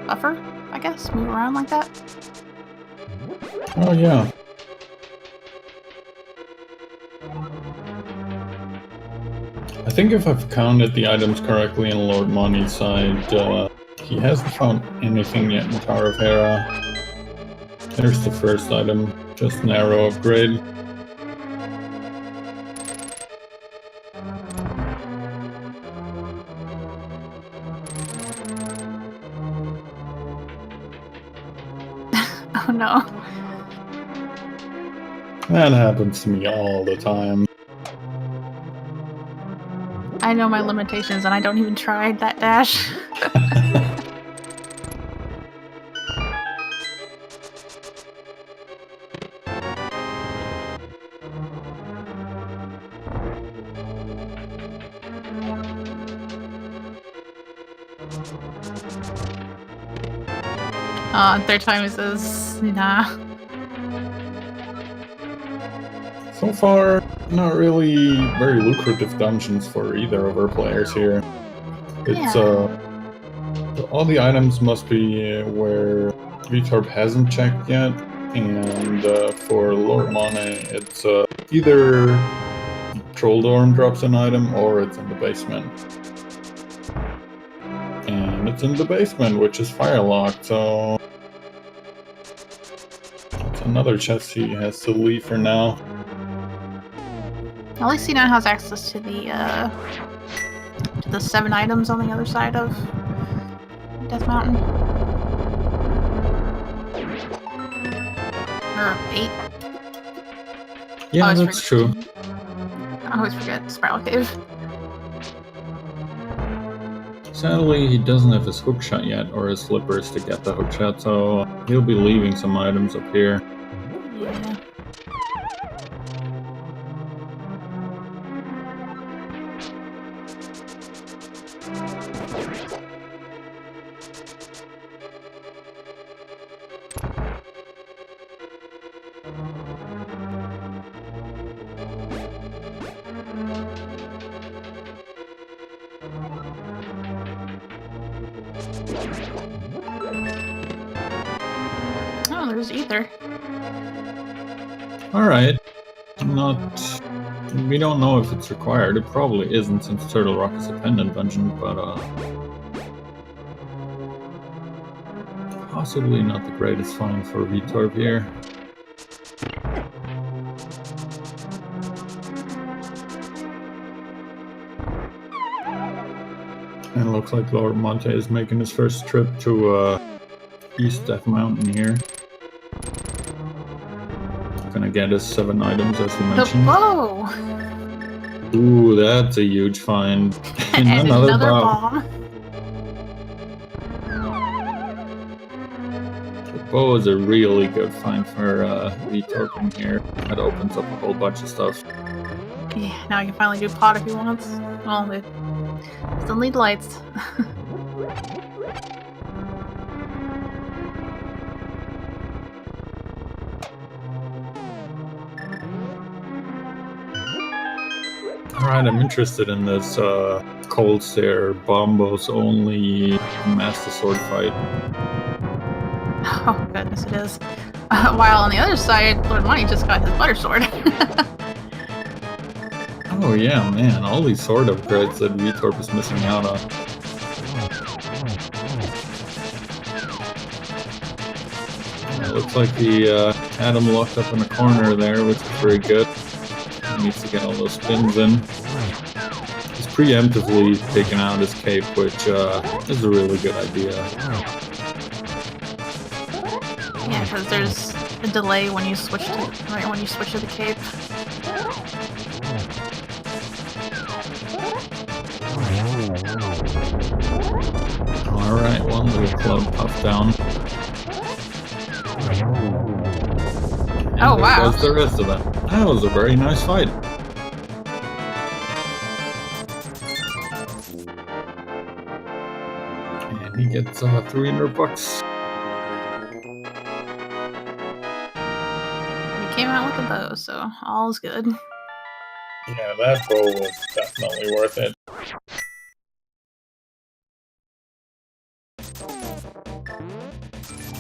buffer, I guess? Move around like that? Oh yeah. I think if I've counted the items correctly in Lordmonte's side, He hasn't found anything yet in Tower of Hera. There's the first item, just an arrow upgrade. Oh no. That happens to me all the time. I know my limitations and I don't even try that dash. Third time he says, nah. So far, not really very lucrative dungeons for either of our players here. It's all the items must be where Veetorp hasn't checked yet, and for Lordmonte, it's either Trolldorn drops an item or it's in the basement. And it's in the basement, which is fire-locked, so it's another chest he has to leave for now. At least he now has access to the 7 items on the other side of Death Mountain. Or 8. Yeah, that's true. I always forget Spiral Cave. Sadly, he doesn't have his hookshot yet, or his slippers to get the hookshot, so he'll be leaving some items up here. Yeah. Oh, there's Ether. Alright. We don't know if it's required. It probably isn't, since Turtle Rock is a pendant dungeon, but possibly not the greatest find for Veetorp here. And it looks like Lordmonte is making his first trip to East Death Mountain here. Gonna get his 7 items, as you mentioned. The bow! Ooh, that's a huge find. And another bomb. The bow is a really good find for Veetorp in here. That opens up a whole bunch of stuff. Yeah, now he can finally do pot if he wants. Well, they still need lights. Alright, I'm interested in this Cold Stare Bombos only Master Sword fight. Oh goodness, it is. While on the other side, Lordmonte just got his butter sword. Oh yeah, man, all these sword upgrades that Veetorp is missing out on. It looks like he had him locked up in a corner there, which is very good. He needs to get all those spins in. He's preemptively taking out his cape, which is a really good idea. Yeah, because there's a delay when you switch to the cape. Alright, one little club puff down. Oh wow. There's the rest of them. That was a very nice fight. And he gets $300. He came out with a bow, so all's good. Yeah, that bow was definitely worth it.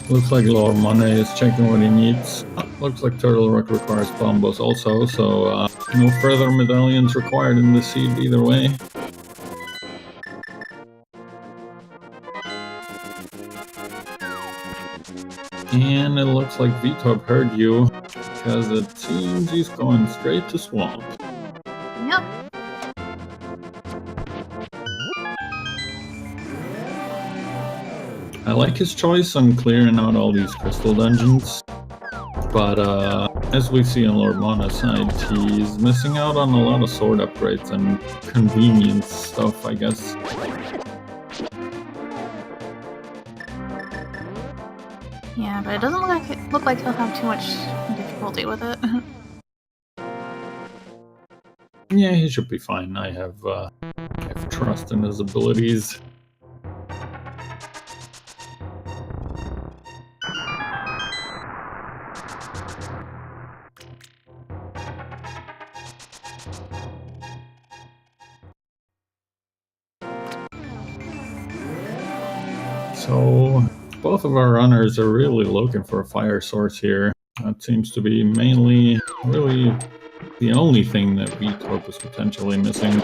Looks like Lordmonte is checking what he needs. Looks like Turtle Rock requires bombos also, so no further medallions required in this seed either way. And it looks like Veetorp heard you, because it seems he's going straight to Swamp. Yep. I like his choice on clearing out all these crystal dungeons, but as we see on Lordmonte's side, he's missing out on a lot of sword upgrades and convenience stuff, I guess. Yeah, but it doesn't look like he'll have too much difficulty with it. Yeah, he should be fine. I have trust in his abilities. So, both of our runners are really looking for a fire source here. That seems to be mainly, really, the only thing that Veetorp is potentially missing.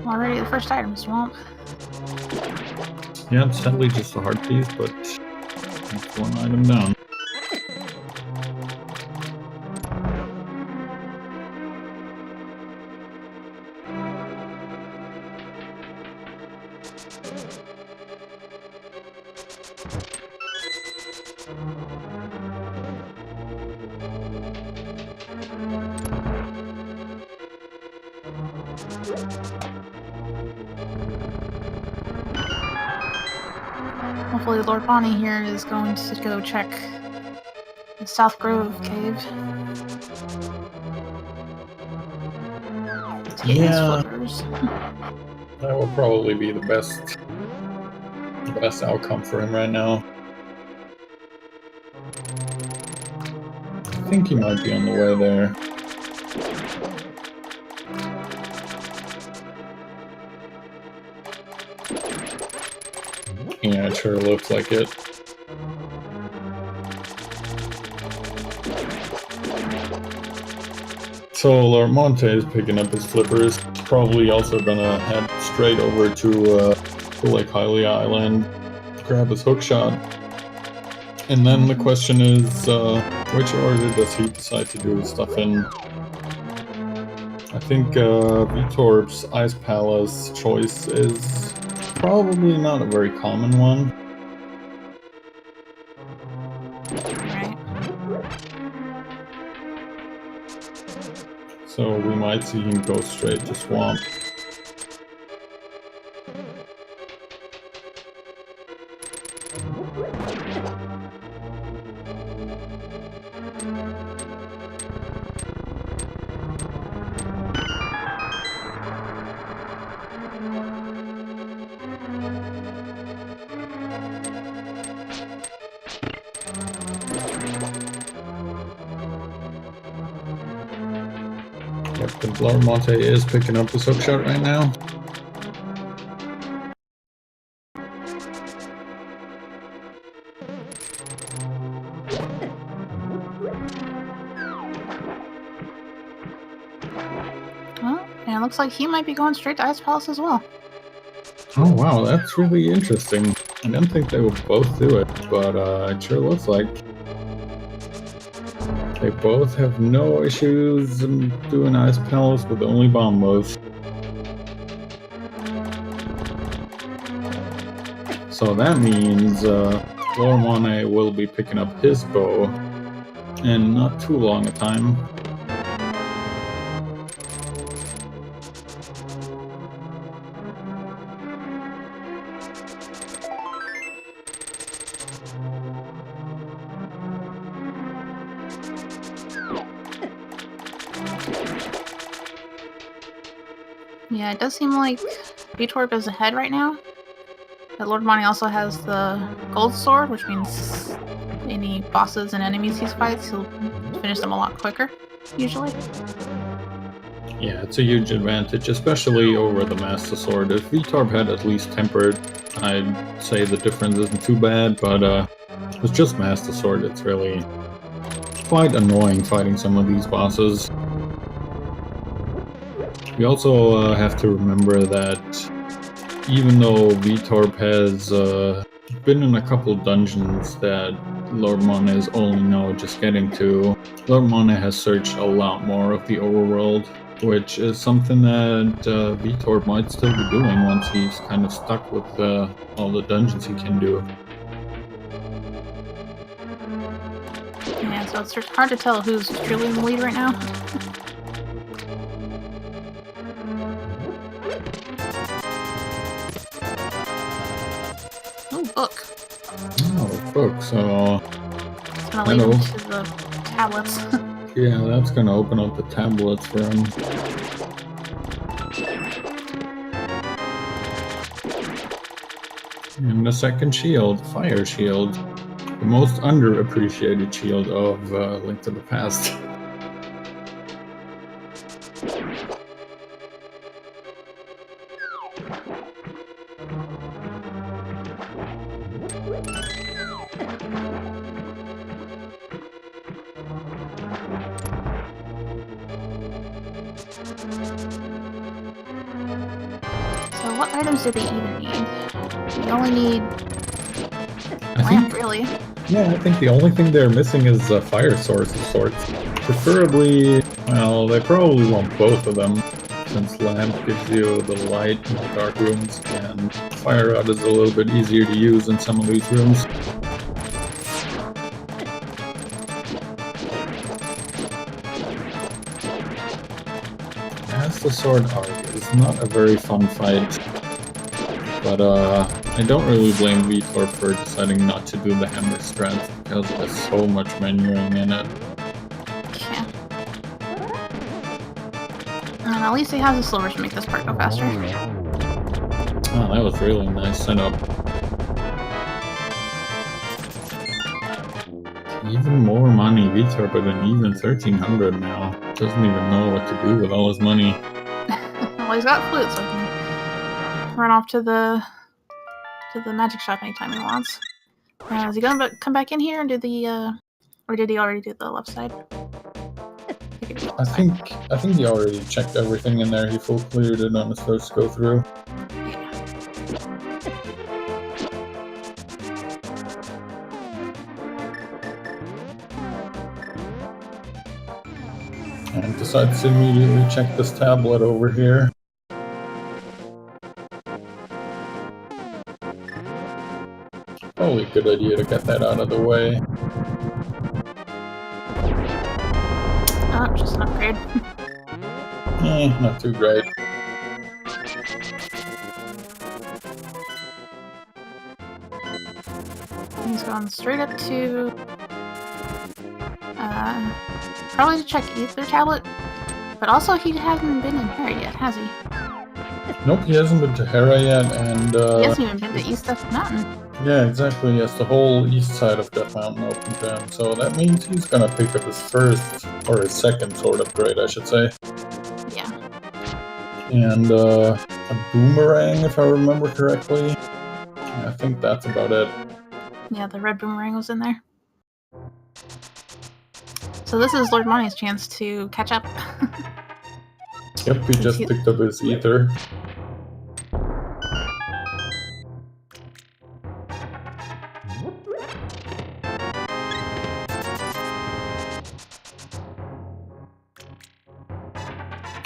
Already the first item, Swamp. Yeah, it's sadly just a heart piece, but it's one item down. Hopefully Lordmonte here is going to go check the South Grove cave. To get his flippers. That will probably be the best outcome for him right now. I think he might be on the way there. Yeah, it sure looks like it. So Lordmonte is picking up his flippers. Probably also gonna head straight over to Lake Hylia Island, grab his hookshot. And then the question is, which order does he decide to do his stuff in? I think Veetorp's Ice Palace choice is probably not a very common one. Right. So we might see him go straight to Swamp. Captain Lordmonte is picking up his hookshot right now. Well, and it looks like he might be going straight to Ice Palace as well. Oh wow, that's really interesting. I didn't think they would both do it, but it sure looks like they both have no issues in doing Ice Palace with only bombos. So that means Lordmonte will be picking up his bow in not too long a time. Yeah, it does seem like Veetorp is ahead right now. But Lordmonte also has the gold sword, which means any bosses and enemies he fights, he'll finish them a lot quicker, usually. Yeah, it's a huge advantage, especially over the Master Sword. If Veetorp had at least Tempered, I'd say the difference isn't too bad, but it's just Master Sword. It's really quite annoying fighting some of these bosses. We also have to remember that even though Veetorp has been in a couple dungeons that Lordmonte is only now just getting to, Lordmonte has searched a lot more of the overworld, which is something that Veetorp might still be doing once he's kind of stuck with all the dungeons he can do. Yeah, so it's hard to tell who's truly in the lead right now. Ooh, book. Oh, book, so... It's gonna lead him to the tablets. Yeah, that's gonna open up the tablets for him. And the second shield, Fire Shield. The most underappreciated shield of Link to the Past. So what items do they even need? We only need lamp, really. Yeah, I think the only thing they're missing is a fire source of sorts. Preferably, well, they probably want both of them, since lamp gives you the light in the dark rooms, and fire rod is a little bit easier to use in some of these rooms. Master Sword Arc is not a very fun fight, but I don't really blame Veetorp for deciding not to do the hammer strength because there's so much menuing in it. Yeah. And at least he has the slivers to make this part go faster. Oh, that was really nice setup. Even more money, Veetorp at an even 1300 now. Doesn't even know what to do with all his money. Well, he's got flute, so he can run off to the magic shop anytime he wants. Is he gonna come back in here and do the, or did he already do the left side? I think he already checked everything in there. He full cleared it on his first go through. And decides to immediately check this tablet over here. Probably a good idea to get that out of the way. Oh, just an upgrade. Not too great. He's gone straight up to probably to check Ether Tablet, but also he hasn't been in Hera yet, has he? Nope, he hasn't been to Hera yet, and he hasn't even been to East Death Mountain. Yeah, exactly. Yes, the whole east side of Death Mountain open to him, so that means he's gonna pick up his first, or his second sword upgrade, I should say. Yeah. And a boomerang, if I remember correctly. I think that's about it. Yeah, the red boomerang was in there. So this is Lordmonte's chance to catch up. Yep, he just picked up his ether.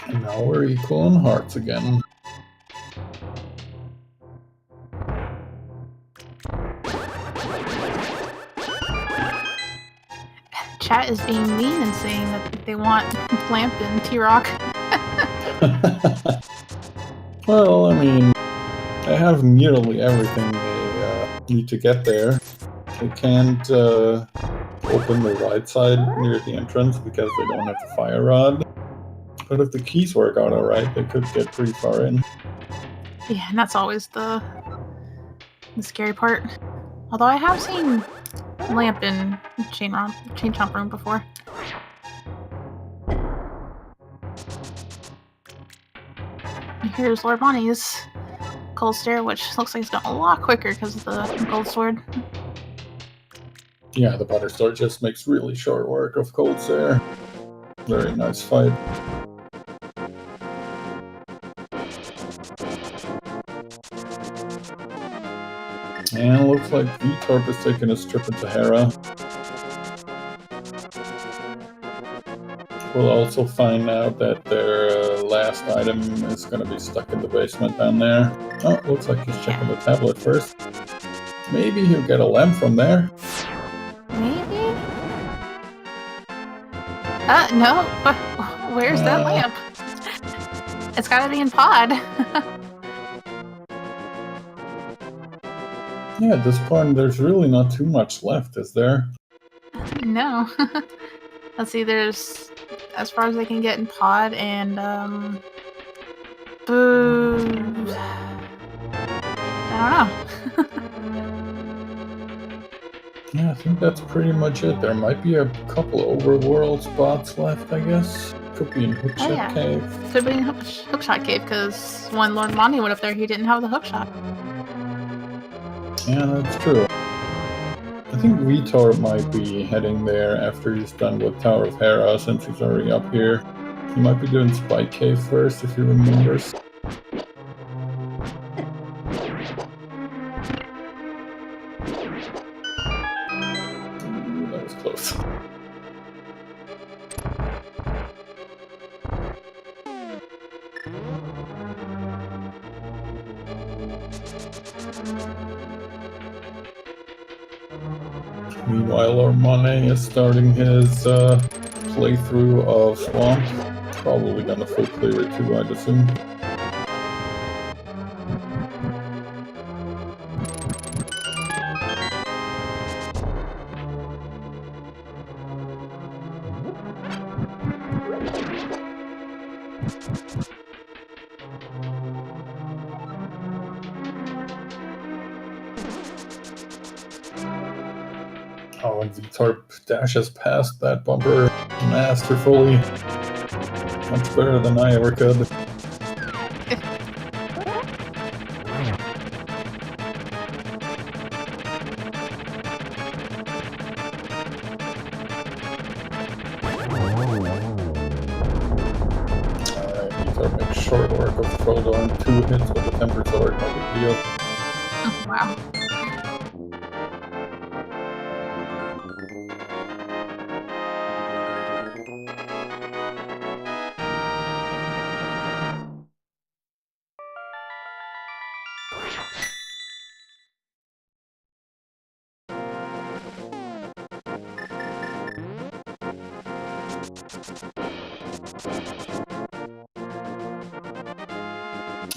And now we're equal in hearts again. Chat is being mean and saying that they want Lamp and T-Rock. Well, I mean, they have nearly everything they need to get there. They can't open the right side near the entrance because they don't have the fire rod. But if the keys work out alright, they could get pretty far in. Yeah, and that's always the scary part. Although I have seen Lamp in Chain Chomp Room before. here's Lordmonte's Cold Stare, which looks like it's going a lot quicker because of the Gold Sword. Yeah, the Butter Sword just makes really short work of Cold Stare. Very nice fight. And it looks like Veetorp is taking a trip into Hera. We'll also find out that their last item is going to be stuck in the basement down there. Oh, looks like he's checking the tablet first. Maybe he'll get a lamp from there. Maybe? No. Where's that lamp? It's gotta be in Pod. Yeah, at this point, there's really not too much left, is there? No. Let's see, there's as far as they can get in Pod and booze. I don't know. Yeah, I think that's pretty much it. There might be a couple overworld spots left, I guess. Could be in Hookshot Cave. Could be in Hookshot Cave, because when Lordmonte went up there, he didn't have the hookshot. Yeah, that's true. I think Veetorp might be heading there after he's done with Tower of Hera, since he's already up here. He might be doing Spike Cave first, if he remembers. Ooh, that was close. Meanwhile, Lordmonte is starting his playthrough of Swamp. Probably gonna full clear it too, I'd assume. Oh, and Veetorp dashes past that bumper masterfully. Much better than I ever could. Alright, Veetorp makes short work of Frodo in 2 hits with the Tempered Sword, no big deal. Oh, wow.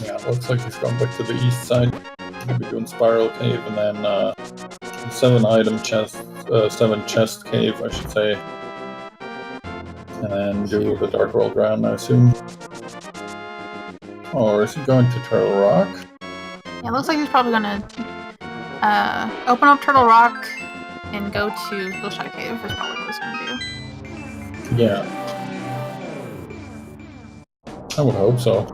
Yeah, it looks like he's going back to the east side. He'll be doing Spiral Cave and then 7 chest cave, I should say. And then do the Dark World round, I assume. Or is he going to Turtle Rock? Yeah, it looks like he's probably gonna open up Turtle Rock and go to Hookshot Cave. Is probably what he's gonna do. Yeah. I would hope so.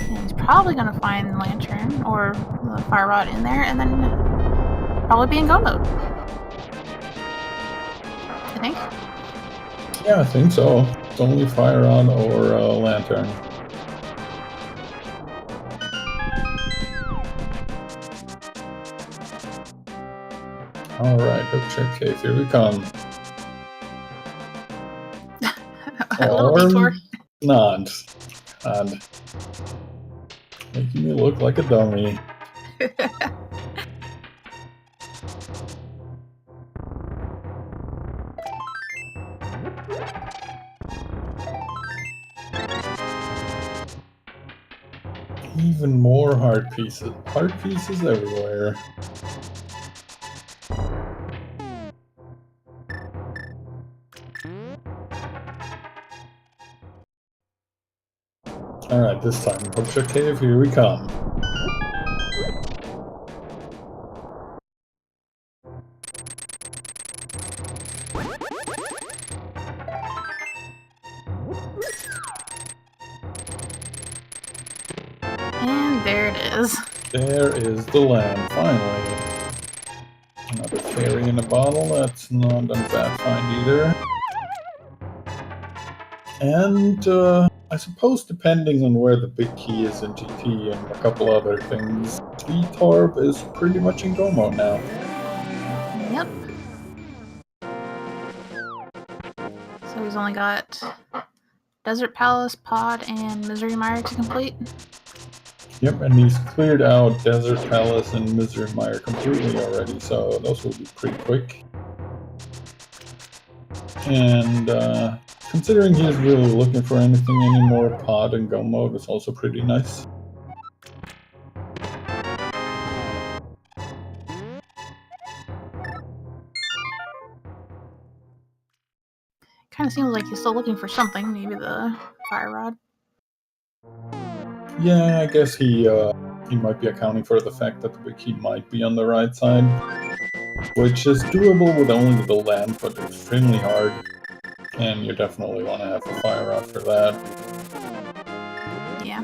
And he's probably gonna find Lantern or the Fire Rod in there, and then probably be in go mode. I think. Yeah, I think so. It's only Fire Rod or Lantern. Alright, Hookshot Cave, here we come. A little detour. Not. And making me look like a dummy. Even more heart pieces. Heart pieces everywhere. Alright, this time, Hookshot Cave, here we come. And there it is. There is the land, finally. Another fairy in a bottle, that's not a bad find either. And I suppose depending on where the big key is in GT and a couple other things, Veetorp is pretty much in go mode now. Yep. So he's only got Desert Palace, Pod, and Misery Mire to complete. Yep, and he's cleared out Desert Palace and Misery Mire completely already, so those will be pretty quick. And considering he isn't really looking for anything anymore, Pod and go mode is also pretty nice. Kind of seems like he's still looking for something. Maybe the fire rod. Yeah, I guess he might be accounting for the fact that the big key might be on the right side, which is doable with only the land, but extremely hard. And you definitely want to have the fire rod for that. Yeah.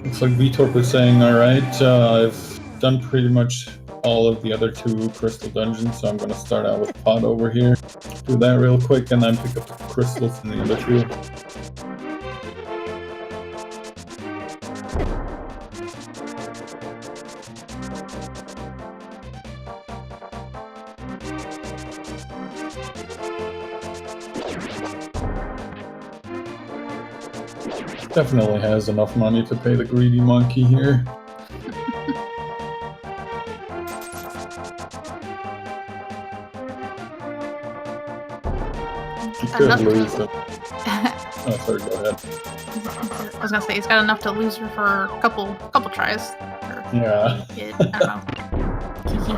Looks like Veetorp is saying, alright, I've done pretty much all of the other 2 crystal dungeons, so I'm going to start out with Pod over here. Do that real quick, and then pick up the crystals in the other 2. Definitely has enough money to pay the greedy monkey here. He could lose them. Oh, sorry, go ahead. I was gonna say he's got enough to lose her for a couple tries. Yeah. I don't know. Kiki.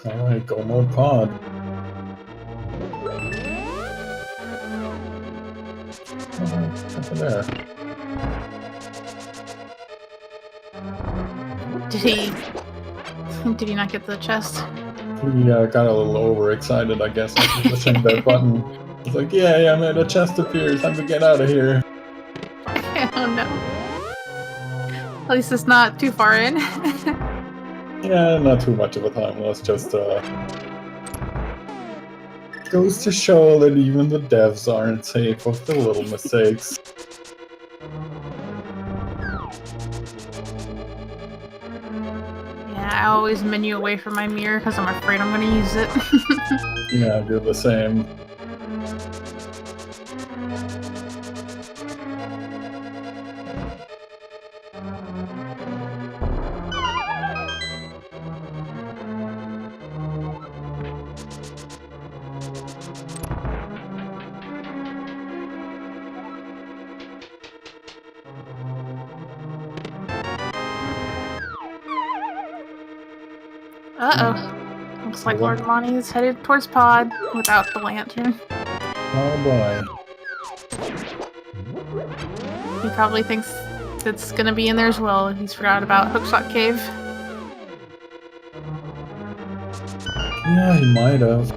Alright, go mode Pod. Over there. Did he not get the chest? He got a little overexcited, I guess, after pushing that button. It's like, yeah, man, a chest appears, time to get out of here. Oh no. At least it's not too far in. Yeah, not too much of a time loss, just goes to show that even the devs aren't safe of the little mistakes. Yeah, I always menu away from my mirror because I'm afraid I'm gonna use it. Yeah, I do the same. Uh-oh. Looks like Lordmonte is headed towards Pod without the lantern. Oh boy. He probably thinks it's gonna be in there as well. He's forgot about Hookshot Cave. Yeah, he might have.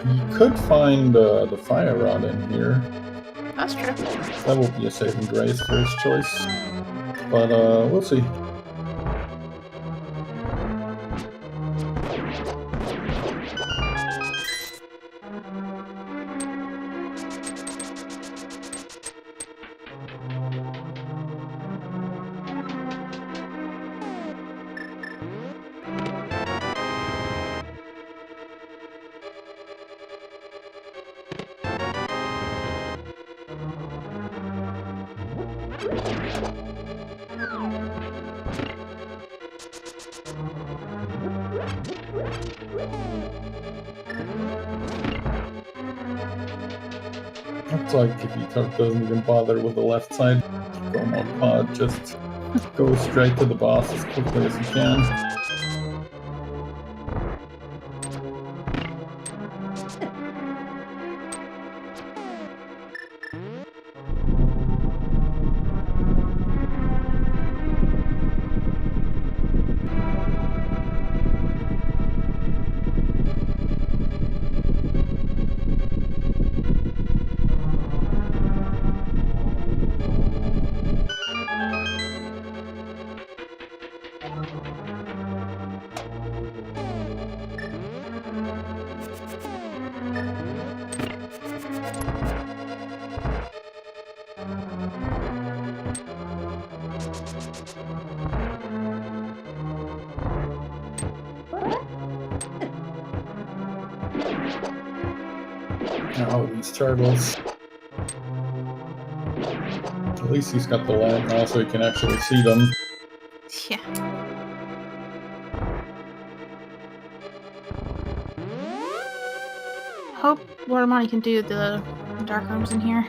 He could find the fire rod in here. That's true. That will be a saving grace for his choice. But we'll see. Looks like if Veetorp doesn't even bother with the left side, go on Pod, just go straight to the boss as quickly as you can. Oh, these turtles. At least he's got the lamp now so he can actually see them. Yeah. Hope Lordmonte can do the dark rooms in here.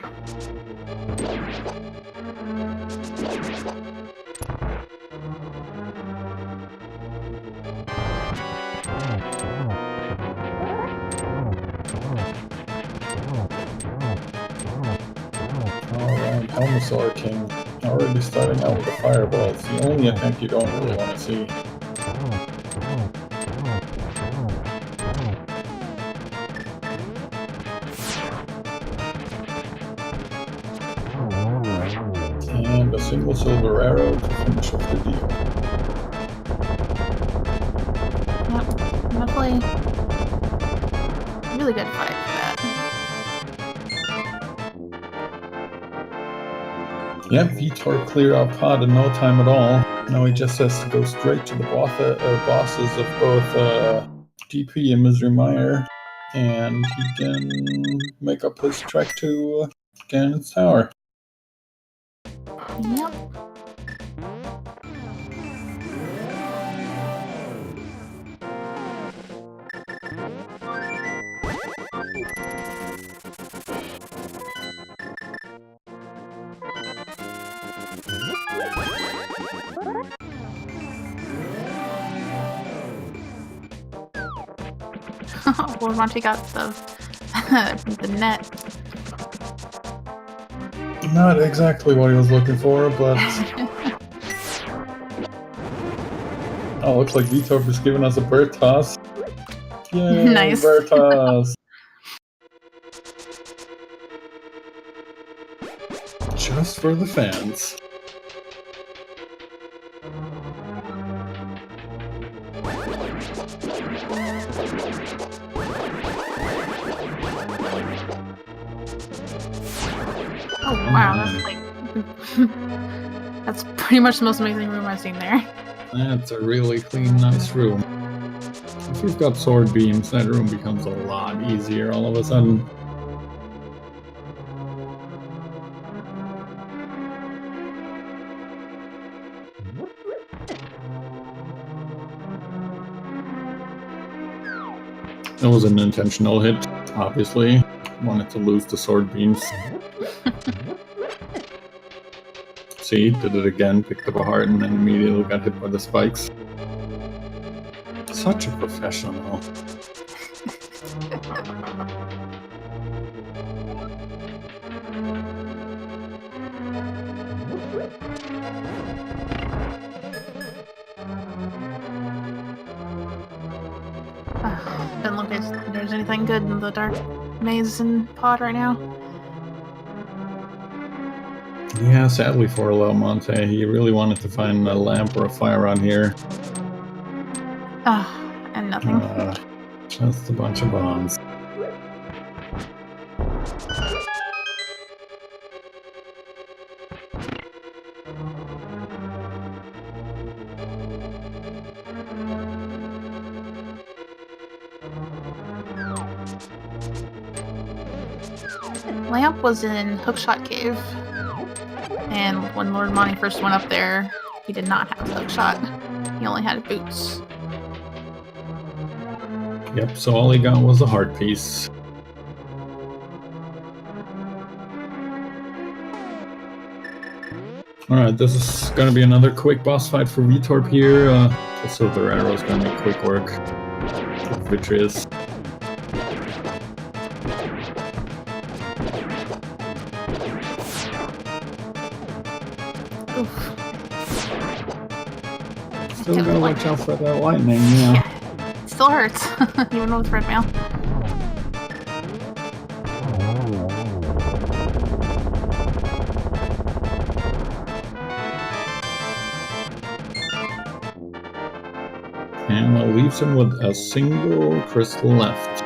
Alright, Helmosaur King. Already starting out with the fireball. It's the only attack you don't really want to see. And a single silver arrow to finish off the deal. Yep, definitely really good fight for that. Yep, Veetorp cleared out Pod in no time at all. Now he just has to go straight to the bosses of both DP and Misery Mire, and he can make up his trek to Ganon's Tower. Yep. Lordmonte got the the net. Not exactly what he was looking for, but... Oh, looks like Veetorp is giving us a bird toss. Yay, Nice. bird toss! Just for the fans. Oh wow, that's like that's pretty much the most amazing room I've seen there. That's a really clean, nice room. If you've got sword beams, that room becomes a lot easier all of a sudden. It was an intentional hit, obviously. Wanted to lose the sword beams. See, did it again, picked up a heart, and then immediately got hit by the spikes. Such a professional. Doesn't look like there's anything good in the dark maze and pod right now. Yeah, sadly for Lordmonte, he really wanted to find a lamp or a fire on here. And nothing. Just a bunch of bombs. Lamp was in Hookshot Cave, and when Lordmonte first went up there, he did not have Hookshot. He only had boots. Yep, so all he got was a heart piece. Alright, this is gonna be another quick boss fight for Veetorp here. The silver arrow is gonna make quick work. Vitreous. Oof. Still gotta watch out for that lightning, yeah. It still hurts, even with red mail. And that leaves him with a single crystal left.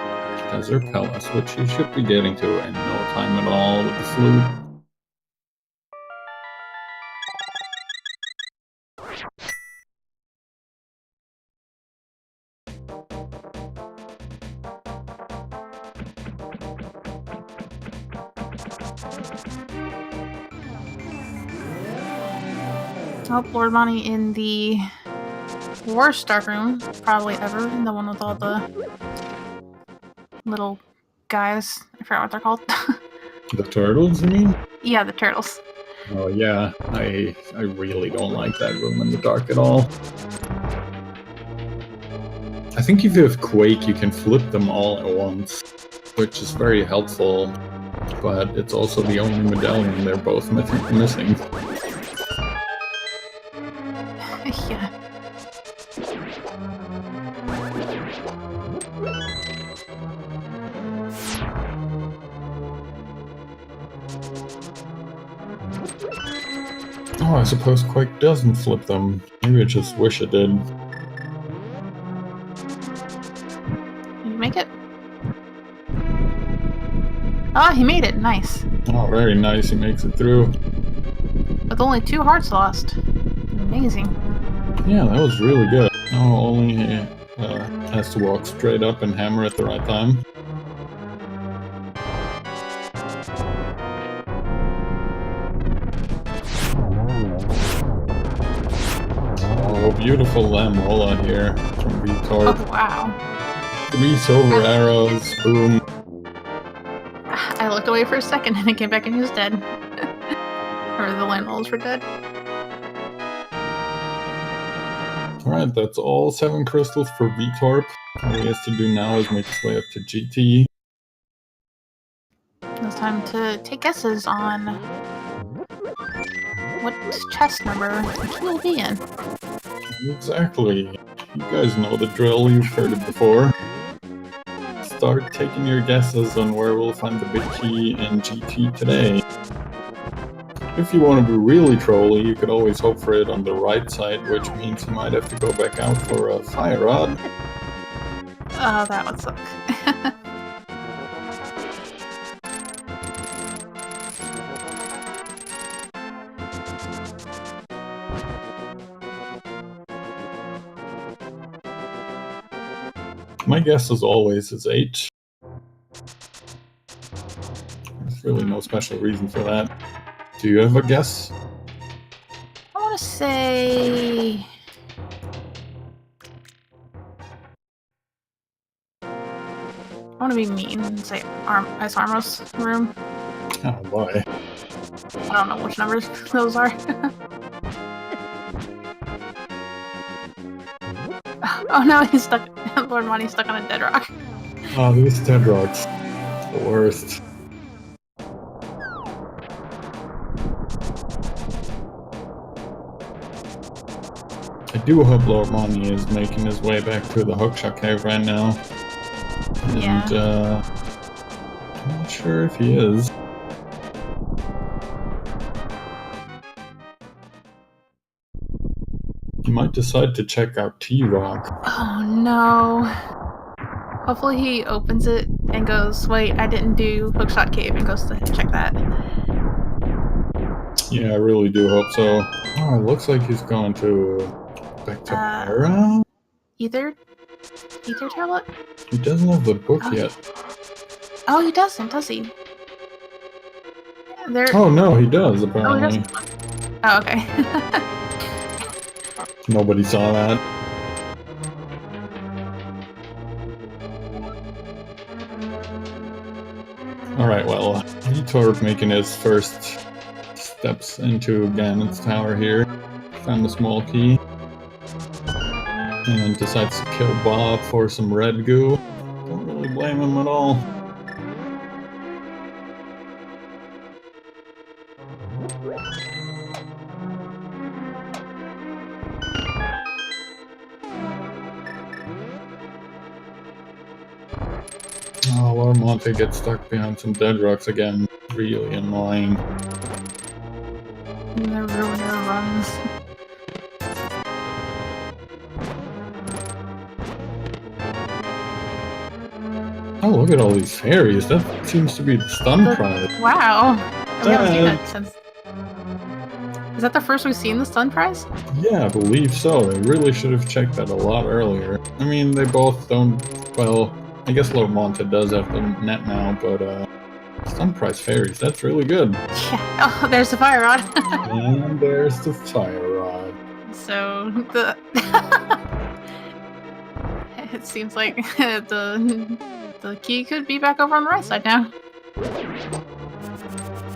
Desert Palace, which he should be getting to in no time at all with the flute. Oh, Lordmonte in the worst dark room probably ever. The one with all the little guys. I forgot what they're called. The turtles, you mean? Yeah, the turtles. Oh yeah, I really don't like that room in the dark at all. I think if you have Quake, you can flip them all at once, which is very helpful, but it's also the only medallion they're both missing. Yeah. Oh, I suppose Quake doesn't flip them. Maybe I just wish it did. Did you make it? Oh, he made it. Nice. Oh, very nice. He makes it through. With only 2 hearts lost. Amazing. Yeah, that was really good. Oh, only he has to walk straight up and hammer at the right time. Oh, beautiful Lamola here from Veetorp. Oh, wow. 3 silver arrows, boom. I looked away for a second and I came back and he was dead. Or the land walls were dead. Alright, that's all 7 crystals for Veetorp. All he has to do now is make his way up to GT. It's time to take guesses on what chest number he will be in. Exactly. You guys know the drill, you've heard it before. Start taking your guesses on where we'll find the big key in GT today. If you want to be really trolly, you could always hope for it on the right side, which means you might have to go back out for a fire rod. Oh, that would suck. My guess, as always, is 8. There's really no special reason for that. Do you have a guess? I want to say... I want to be mean and say Ice Armor's room. Oh boy. I don't know which numbers those are. Oh no, he's stuck. Lordmonte's stuck on a dead rock. Oh, these dead rocks. The worst. I do hope Lordmonte is making his way back to the Hookshot Cave right now. And, Yeah. I'm not sure if he is. He might decide to check out T-Rock. Oh no. Hopefully he opens it and goes, wait, I didn't do Hookshot Cave, and goes to check that. Yeah, I really do hope so. Oh, it looks like he's going to back to Para? Ether tablet? He doesn't have the book yet. Oh, he doesn't, does he? There. Oh no, he does Oh, he apparently. doesn't. Oh, okay. Nobody saw that. Alright, well, Veetorp making his first steps into Ganon's tower here. Found a small key. And decides to kill Bob for some red goo. Don't really blame him at all. Oh, Lordmonte gets stuck behind some dead rocks again. Really annoying. And the ruiner runs. Oh, look at all these fairies. That seems to be the stun prize. Wow. We haven't seen that since. Is that the first we've seen the stun prize? Yeah, I believe so. They really should have checked that a lot earlier. I mean, they both don't... Well, I guess Lordmonte does have the net now, but Stun price fairies, that's really good. Yeah. Oh, there's the fire rod. And there's the fire rod. So the it seems like the key could be back over on the right side now.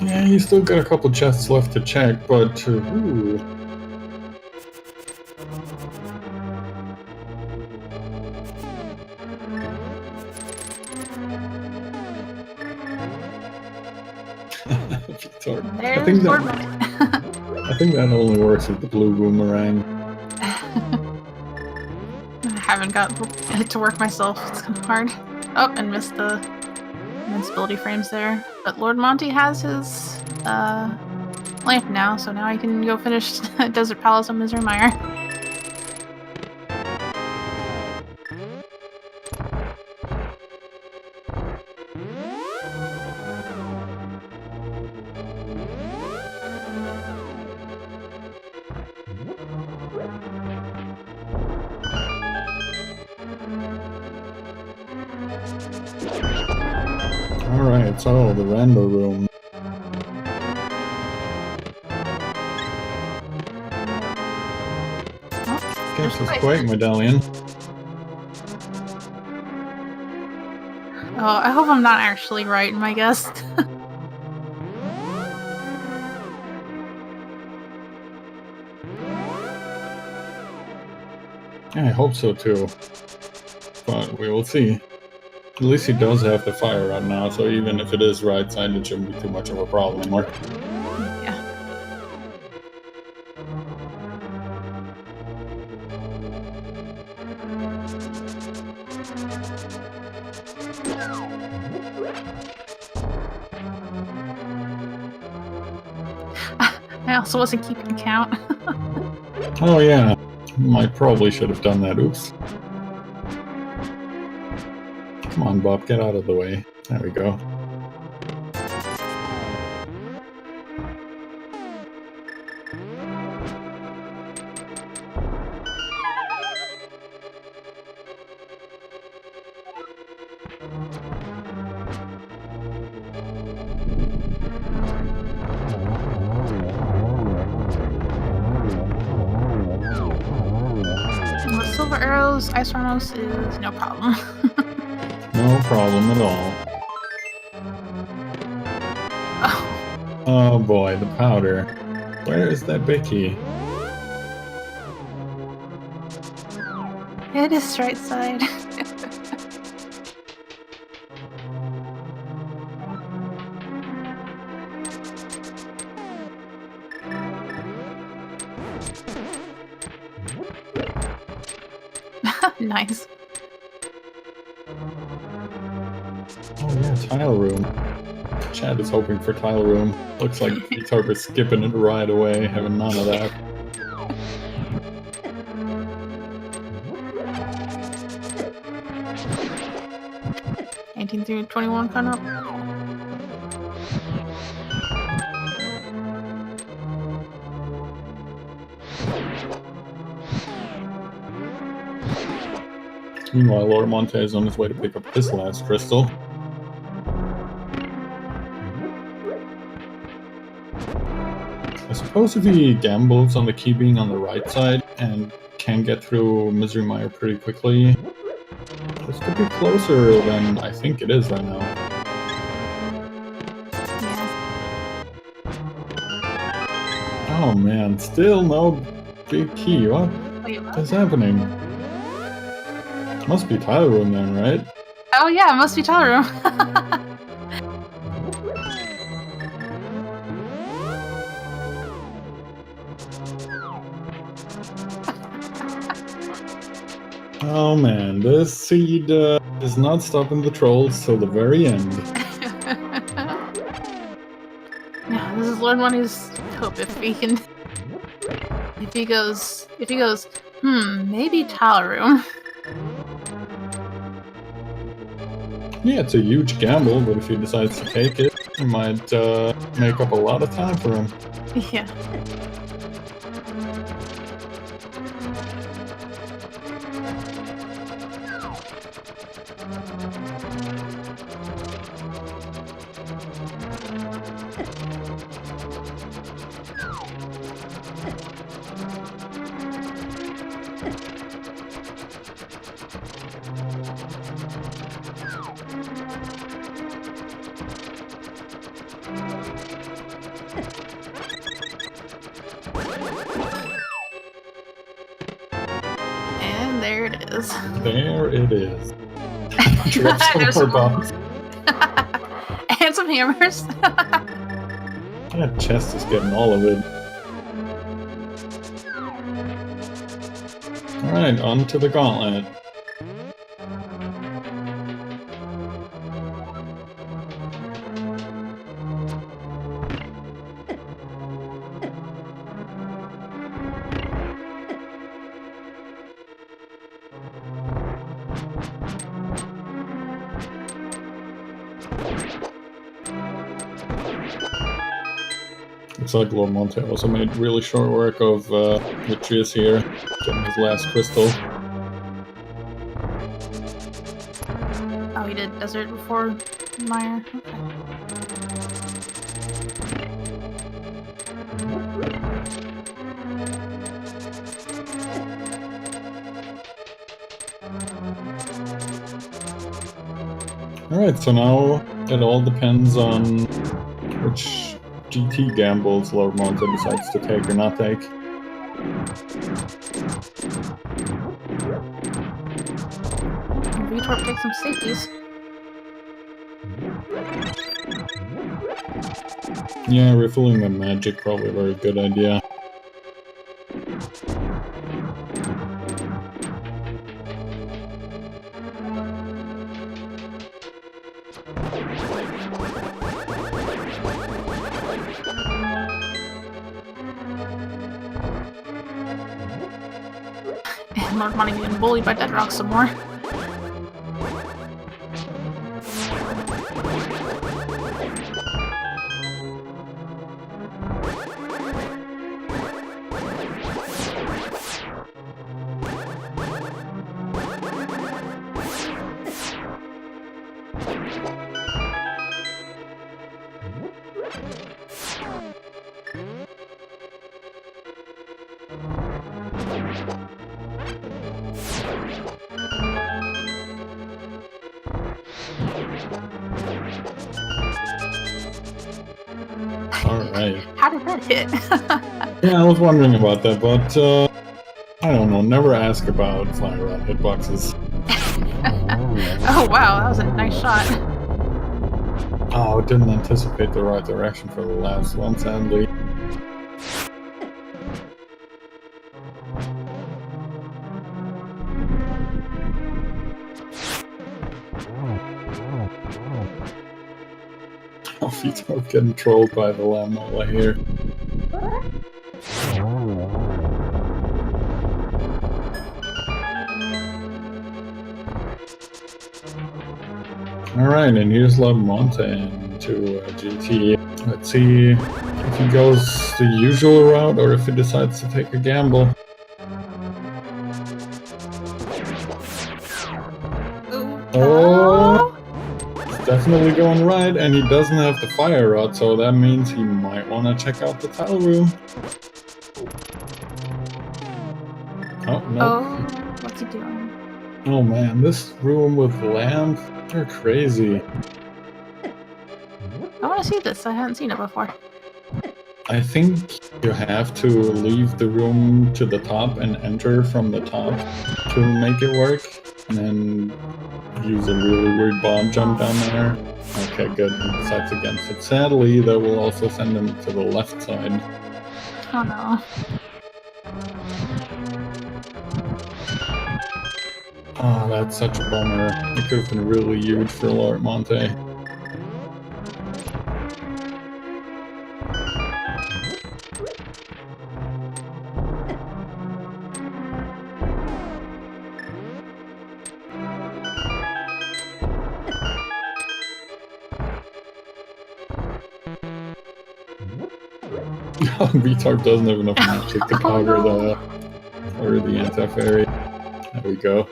Yeah, you still got a couple chests left to check, but ooh. Veetorp. There's I think that only works with the blue boomerang. I haven't got it to work myself. It's kind of hard. Oh, and missed the invincibility frames there. But Lordmonte has his lamp now, so now I can go finish Desert Palace on Misery Mire. Alright, so the rando room. Gets this Quake medallion. Oh, I hope I'm not actually right in my guess. Yeah, I hope so too. But we will see. At least he does have the fire rod now, so even if it is right side, it shouldn't be too much of a problem anymore. Yeah. I also wasn't keeping count. Oh yeah, I probably should have done that. Oops. Come on, Bob, get out of the way. There we go. With silver arrows, ice Ramos is no problem. No problem at all. Oh, Oh boy, the powder. Where is that Bicky? it is right side. Nice. Oh yeah, tile room. Chad is hoping for tile room. Looks like Veetorp is skipping it right away, having none of that. $18 through $21 coming up. Meanwhile, Lordmonte is on his way to pick up his last crystal. I suppose if he gambles on the key being on the right side and can get through Misery Mire pretty quickly, this could be closer than I think it is right now. Yeah. Oh man, still no big key. What Wait, what? is happening? Must be tile room then, right? Oh yeah, it must be tile room. Oh man, this seed is not stopping the trolls till the very end. Yeah, this is Lordmonte's hope if he can. If he goes, maybe tile room. Yeah, it's a huge gamble, but if he decides to take it, it might make up a lot of time for him. Yeah. And there it is. There it is. Drop some more bombs. And some hammers. That chest is getting all of it. Alright, on to the gauntlet. Looks like Lordmonte also made really short work of Vitreous here, getting his last crystal. Oh, he did desert before Mire. Okay. Alright, so now it all depends on which GT gambles Lordmonte decides to take or not take. Veetorp takes some safeties. Yeah, refilling the magic probably a very good idea. And Lordmonte getting bullied by Deadrock some more. Alright. How did that hit? Yeah, I was wondering about that, but I don't know, never ask about fire rod hitboxes. Oh wow, that was a nice shot. Oh, didn't anticipate the right direction for the last one, sadly. Oh, Veetorp getting trolled by the Lamola here. Alright, and here's Lordmonte into GT. Let's see if he goes the usual route or if he decides to take a gamble. Oh! He's definitely going right, and he doesn't have the fire rod, so that means he might want to check out the tile room. Oh, no. Oh, what's he doing? Oh man, this room with lamp, they're crazy. I want to see this. I haven't seen it before. I think you have to leave the room to the top and enter from the top to make it work, and then use a really weird bomb jump down there. Okay, good. He decides against it. Sadly, that will also send him to the left side. Oh no. Oh, that's such a bummer. It could have been really huge for Lordmonte. Veetorp doesn't have enough magic to counter the anti-fairy. There we go.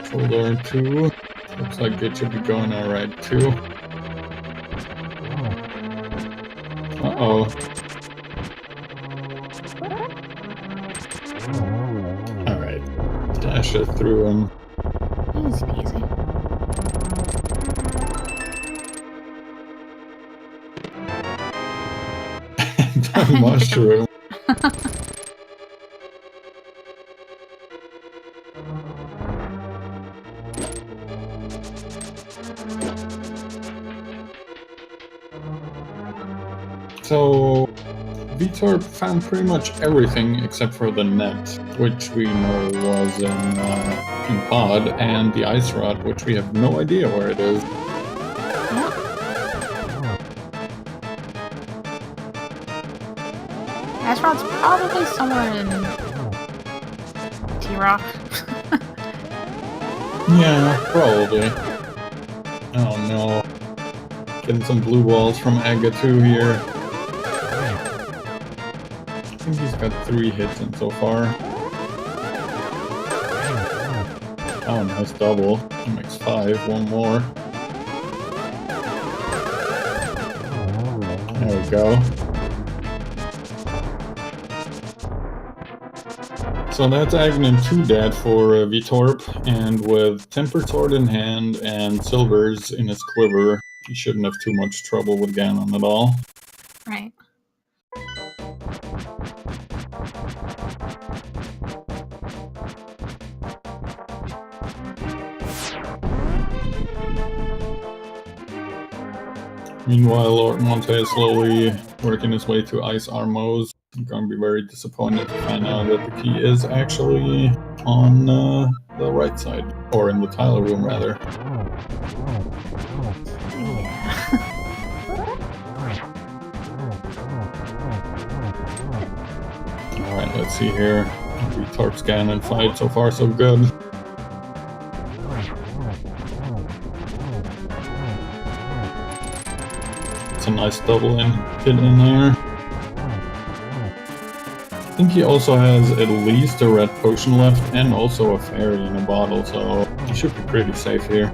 Full door 2. Looks like it should be going alright too. Uh-oh. Alright. smash it through him. Easy peasy. The mushroom. So, Veetorp found pretty much everything except for the net, which we know was in Pod, and the ice rod, which we have no idea where it is. Ice rod's probably somewhere in T-Rock. Yeah, probably. Oh no. Getting some blue balls from Aga 2 here. I think he's got 3 hits in so far. Oh, nice double. That makes 5. One more. There we go. So that's Aghanim 2 dead for Veetorp, and with Temper Sword in hand and Silvers in his quiver, he shouldn't have too much trouble with Ganon at all. Right. Meanwhile, Lordmonte is slowly working his way to Ice Armos. I'm gonna be very disappointed to find out that the key is actually on the right side, or in the tile room rather. Alright, let's see here. Veetorp's Ganon fight, so far so good. It's a nice double hit in there. I think he also has at least a red potion left and also a fairy in a bottle, so he should be pretty safe here.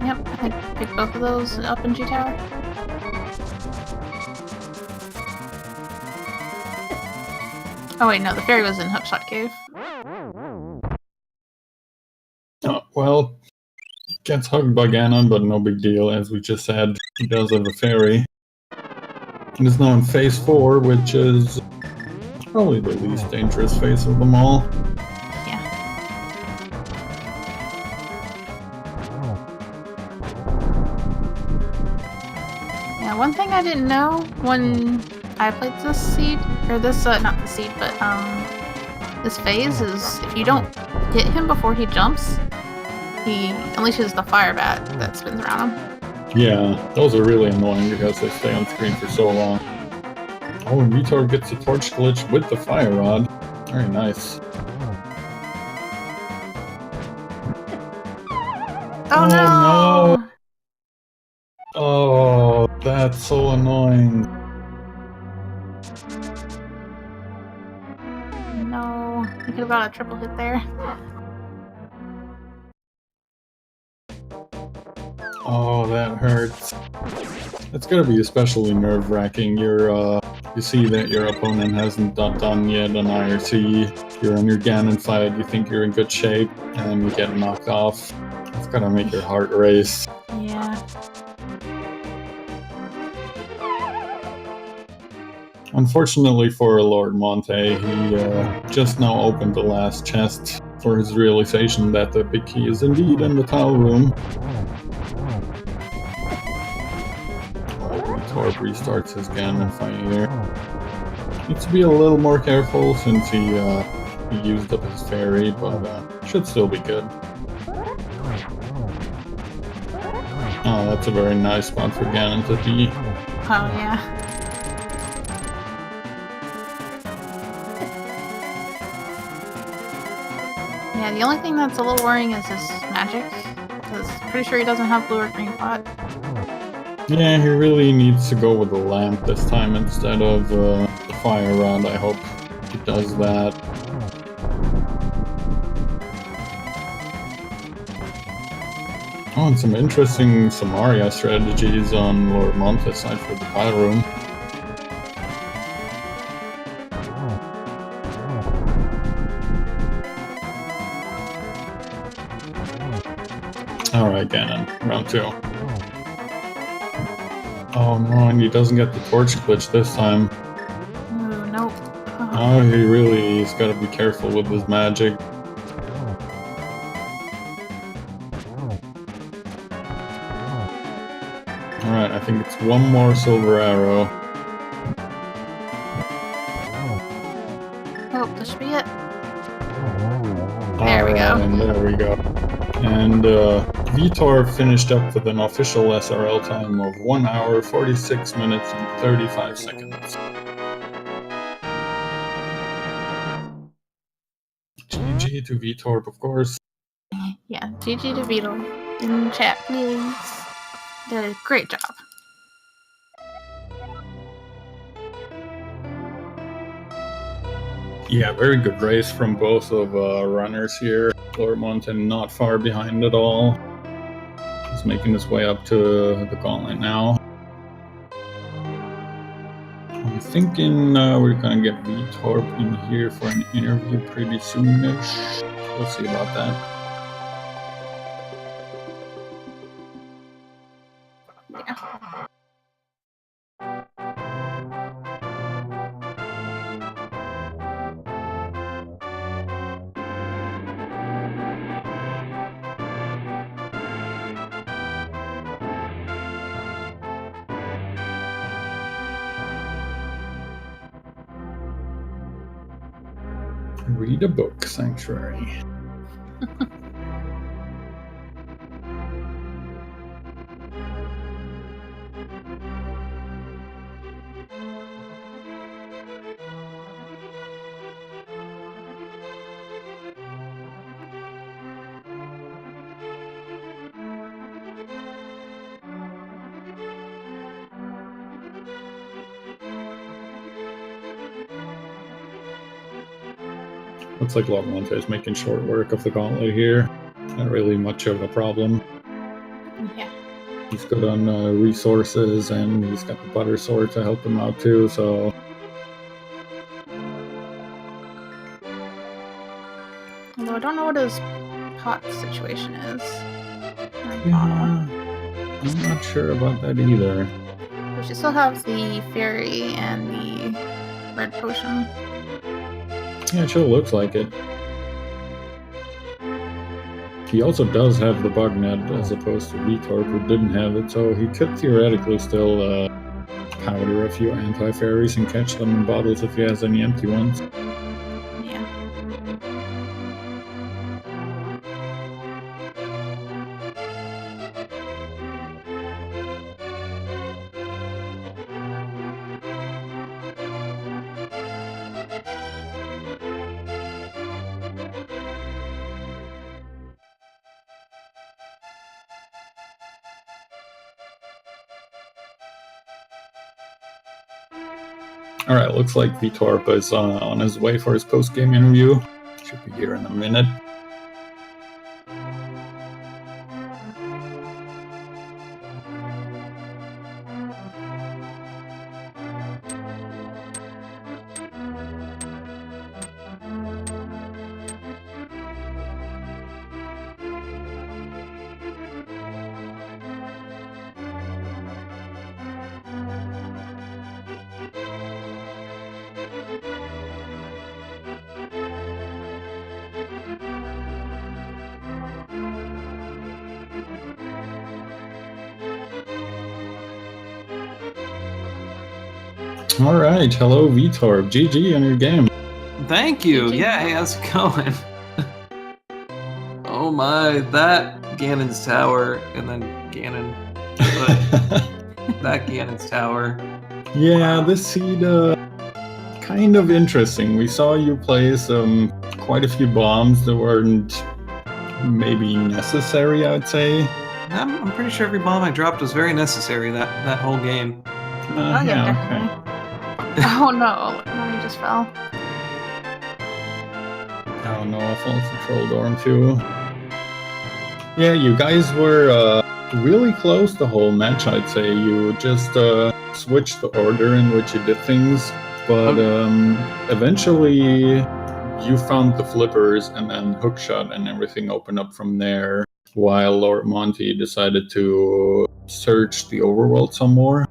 Yep, I think pick both of those up in G Tower. Oh wait, no, the fairy was in Hookshot Cave. Oh, well, gets hugged by Ganon, but no big deal, as we just said. He does have a fairy. And is now in phase 4, which is probably the least dangerous phase of them all. Yeah. Yeah, one thing I didn't know when I played this seed, or this, not the seed, but, this phase is if you don't hit him before he jumps, he unleashes the fire bat that spins around him. Yeah, those are really annoying because they stay on screen for so long. Oh, and Veetorp gets the torch glitch with the fire rod. Very nice. Oh no! Oh, that's so annoying. No, he could have got a triple hit there. Oh, that hurts. It's gonna be especially nerve-wracking. You see that your opponent hasn't done yet an IRC. You're on your Ganon fight, you think you're in good shape, and then you get knocked off. It's gonna make your heart race. Yeah. Unfortunately for Lordmonte, he just now opened the last chest for his realization that the big key is indeed in the tile room. Veetorp restarts his Ganon fight here. Needs to be a little more careful since he used up his fairy, but should still be good. Oh, that's a very nice spot for Ganon to be. Oh yeah. Yeah, the only thing that's a little worrying is his magic, because pretty sure he doesn't have blue or green pot. Yeah, he really needs to go with the lamp this time instead of the fire rod. I hope he does that. Oh, and some interesting Samaria strategies on Lordmonte's side for the tile room. Alright, Ganon, round 2. Oh no, and he doesn't get the torch glitch this time. Ooh, nope. Oh, he's gotta be careful with his magic. Alright, I think it's one more silver arrow. Oh, this should be it. There we go. And there we go. And Veetorp finished up with an official SRL time of 1 hour, 46 minutes, and 35 seconds. GG to Veetorp, of course. Yeah, GG to Veetorp in chat, please. Did a great job. Yeah, very good race from both of runners here. Lordmonte not far behind at all. He's making his way up to the gauntlet now. I'm thinking we're gonna get Veetorp in here for an interview pretty soonish. We'll see about that. Yeah. Read a book, Sanctuary. Looks like Lordmonte is making short work of the gauntlet here. Not really much of a problem. Yeah. He's good on resources, and he's got the butter sword to help him out too, so... Although I don't know what his pot situation is. Yeah, I'm not sure about that either. We should still have the fairy and the red potion. Yeah, it sure looks like it. He also does have the bug net as opposed to Veetorp, who didn't have it, so he could theoretically still powder a few anti-fairies and catch them in bottles if he has any empty ones. Yeah. Alright, looks like Veetorp is on his way for his post-game interview. Should be here in a minute. Alright, hello Veetorp. GG on your game. Thank you. GG. Yeah, hey, how's it going? Oh my, that Ganon's tower, and then Ganon. That Ganon's tower. Yeah, this seed, kind of interesting. We saw you play quite a few bombs that weren't maybe necessary, I'd say. I'm pretty sure every bomb I dropped was very necessary that whole game. Oh, yeah, definitely. Oh no, money just fell. Oh no, I fall into Troll Dorm too. Yeah, you guys were really close the whole match, I'd say. You just switched the order in which you did things, but eventually you found the flippers and then hookshot and everything opened up from there. while Lordmonte decided to search the overworld some more.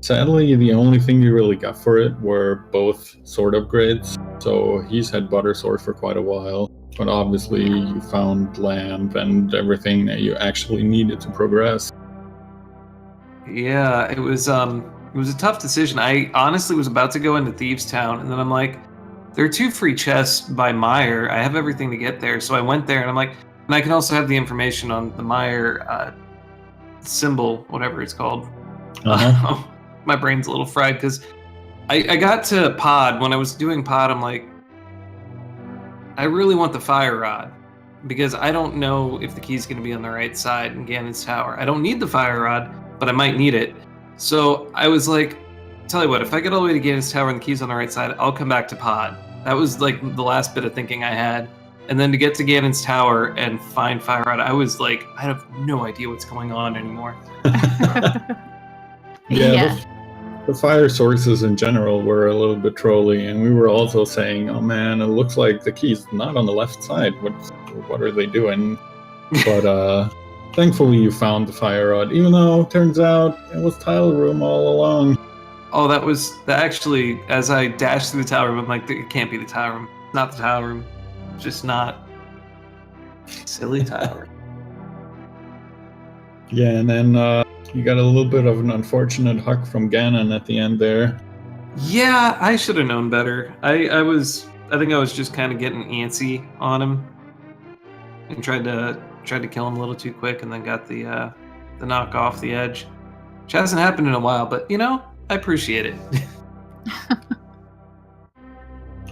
Sadly, the only thing you really got for it were both sword upgrades, so he's had Butter Sword for quite a while, but obviously you found Lamp and everything that you actually needed to progress. Yeah, it was a tough decision. I honestly was about to go into Thieves Town, and then I'm like, there are 2 free chests by Meyer. I have everything to get there, so I went there, and I'm like, and I can also have the information on the Meyer symbol, whatever it's called. My brain's a little fried because I got to Pod. When I was doing Pod, I'm like, I really want the Fire Rod because I don't know if the key's going to be on the right side in Ganon's Tower. I don't need the Fire Rod, but I might need it. So I was like, tell you what, if I get all the way to Ganon's Tower and the key's on the right side, I'll come back to Pod. That was like the last bit of thinking I had. And then to get to Ganon's Tower and find Fire Rod, I was like, I have no idea what's going on anymore. Yeah. The fire sources in general were a little bit trolly, and we were also saying, oh man, it looks like the key's not on the left side. What are they doing? But thankfully you found the Fire Rod, even though it turns out it was Tile Room all along. Oh, that actually, as I dashed through the Tile Room, I'm like, it can't be the Tile Room. Not the Tile Room. Just not. Silly Tile Room. Yeah, and then you got a little bit of an unfortunate huck from Ganon at the end there. Yeah, I should have known better. I think I was just kind of getting antsy on him and tried to kill him a little too quick, and then got the knock off the edge, which hasn't happened in a while. But I appreciate it.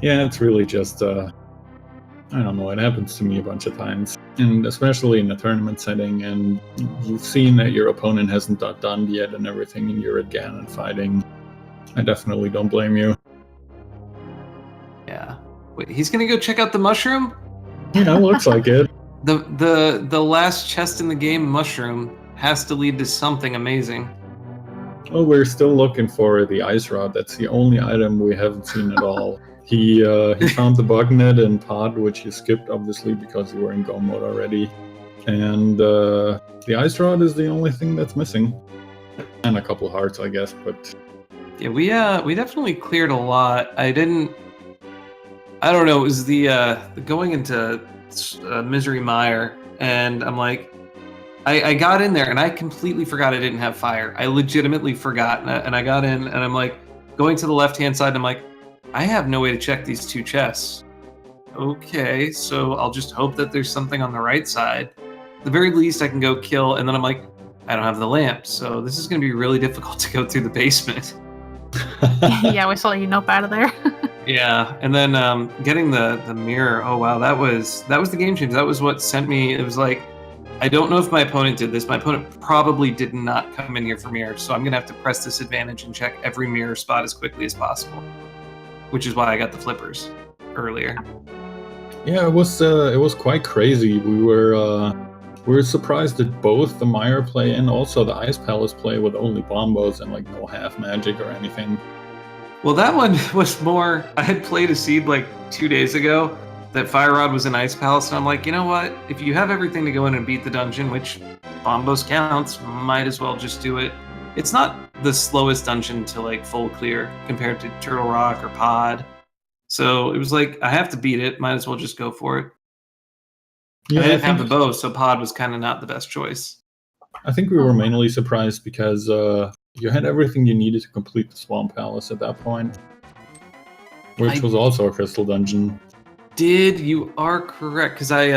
Yeah, it's really just I don't know, it happens to me a bunch of times, and especially in a tournament setting, and you've seen that your opponent hasn't done yet and everything, and you're at Ganon fighting. I definitely don't blame you. Yeah. Wait, he's gonna go check out the mushroom? Yeah, looks like it. The last chest in the game, mushroom, has to lead to something amazing. Well, we're still looking for the ice rod. That's the only item we haven't seen at all. He found the bug net in Pod, which he skipped obviously because you were in go mode already, and the ice rod is the only thing that's missing, and a couple hearts, I guess. But yeah, we definitely cleared a lot. I don't know. It was the going into Misery Mire, and I'm like, I got in there and I completely forgot I didn't have fire. I legitimately forgot, and I got in and I'm like going to the left hand side, and I'm like, I have no way to check these 2 chests. Okay, so I'll just hope that there's something on the right side. At the very least, I can go kill, and then I'm like, I don't have the lamp, so this is going to be really difficult to go through the basement. Yeah, we saw you nope out of there. Yeah, and then getting the mirror. Oh wow, that was the game changer. That was what sent me. It was like, I don't know if my opponent did this. My opponent probably did not come in here for mirror, so I'm gonna have to press this advantage and check every mirror spot as quickly as possible. Which is why I got the flippers earlier. yeah, it was quite crazy. We were surprised at both the Mire play and also the Ice Palace play with only bombos and like no half magic or anything. Well, that one was more. I had played a seed like 2 days ago that Fire Rod was in Ice Palace, and I'm like, you know what? If you have everything to go in and beat the dungeon, which bombos counts, might as well just do it. It's not the slowest dungeon to like full clear compared to Turtle Rock or Pod. So it was like, I have to beat it, might as well just go for it. Yeah, I didn't have the bow, so Pod was kind of not the best choice. I think we were mainly surprised because you had everything you needed to complete the Swamp Palace at that point, which was also a crystal dungeon. You are correct, because I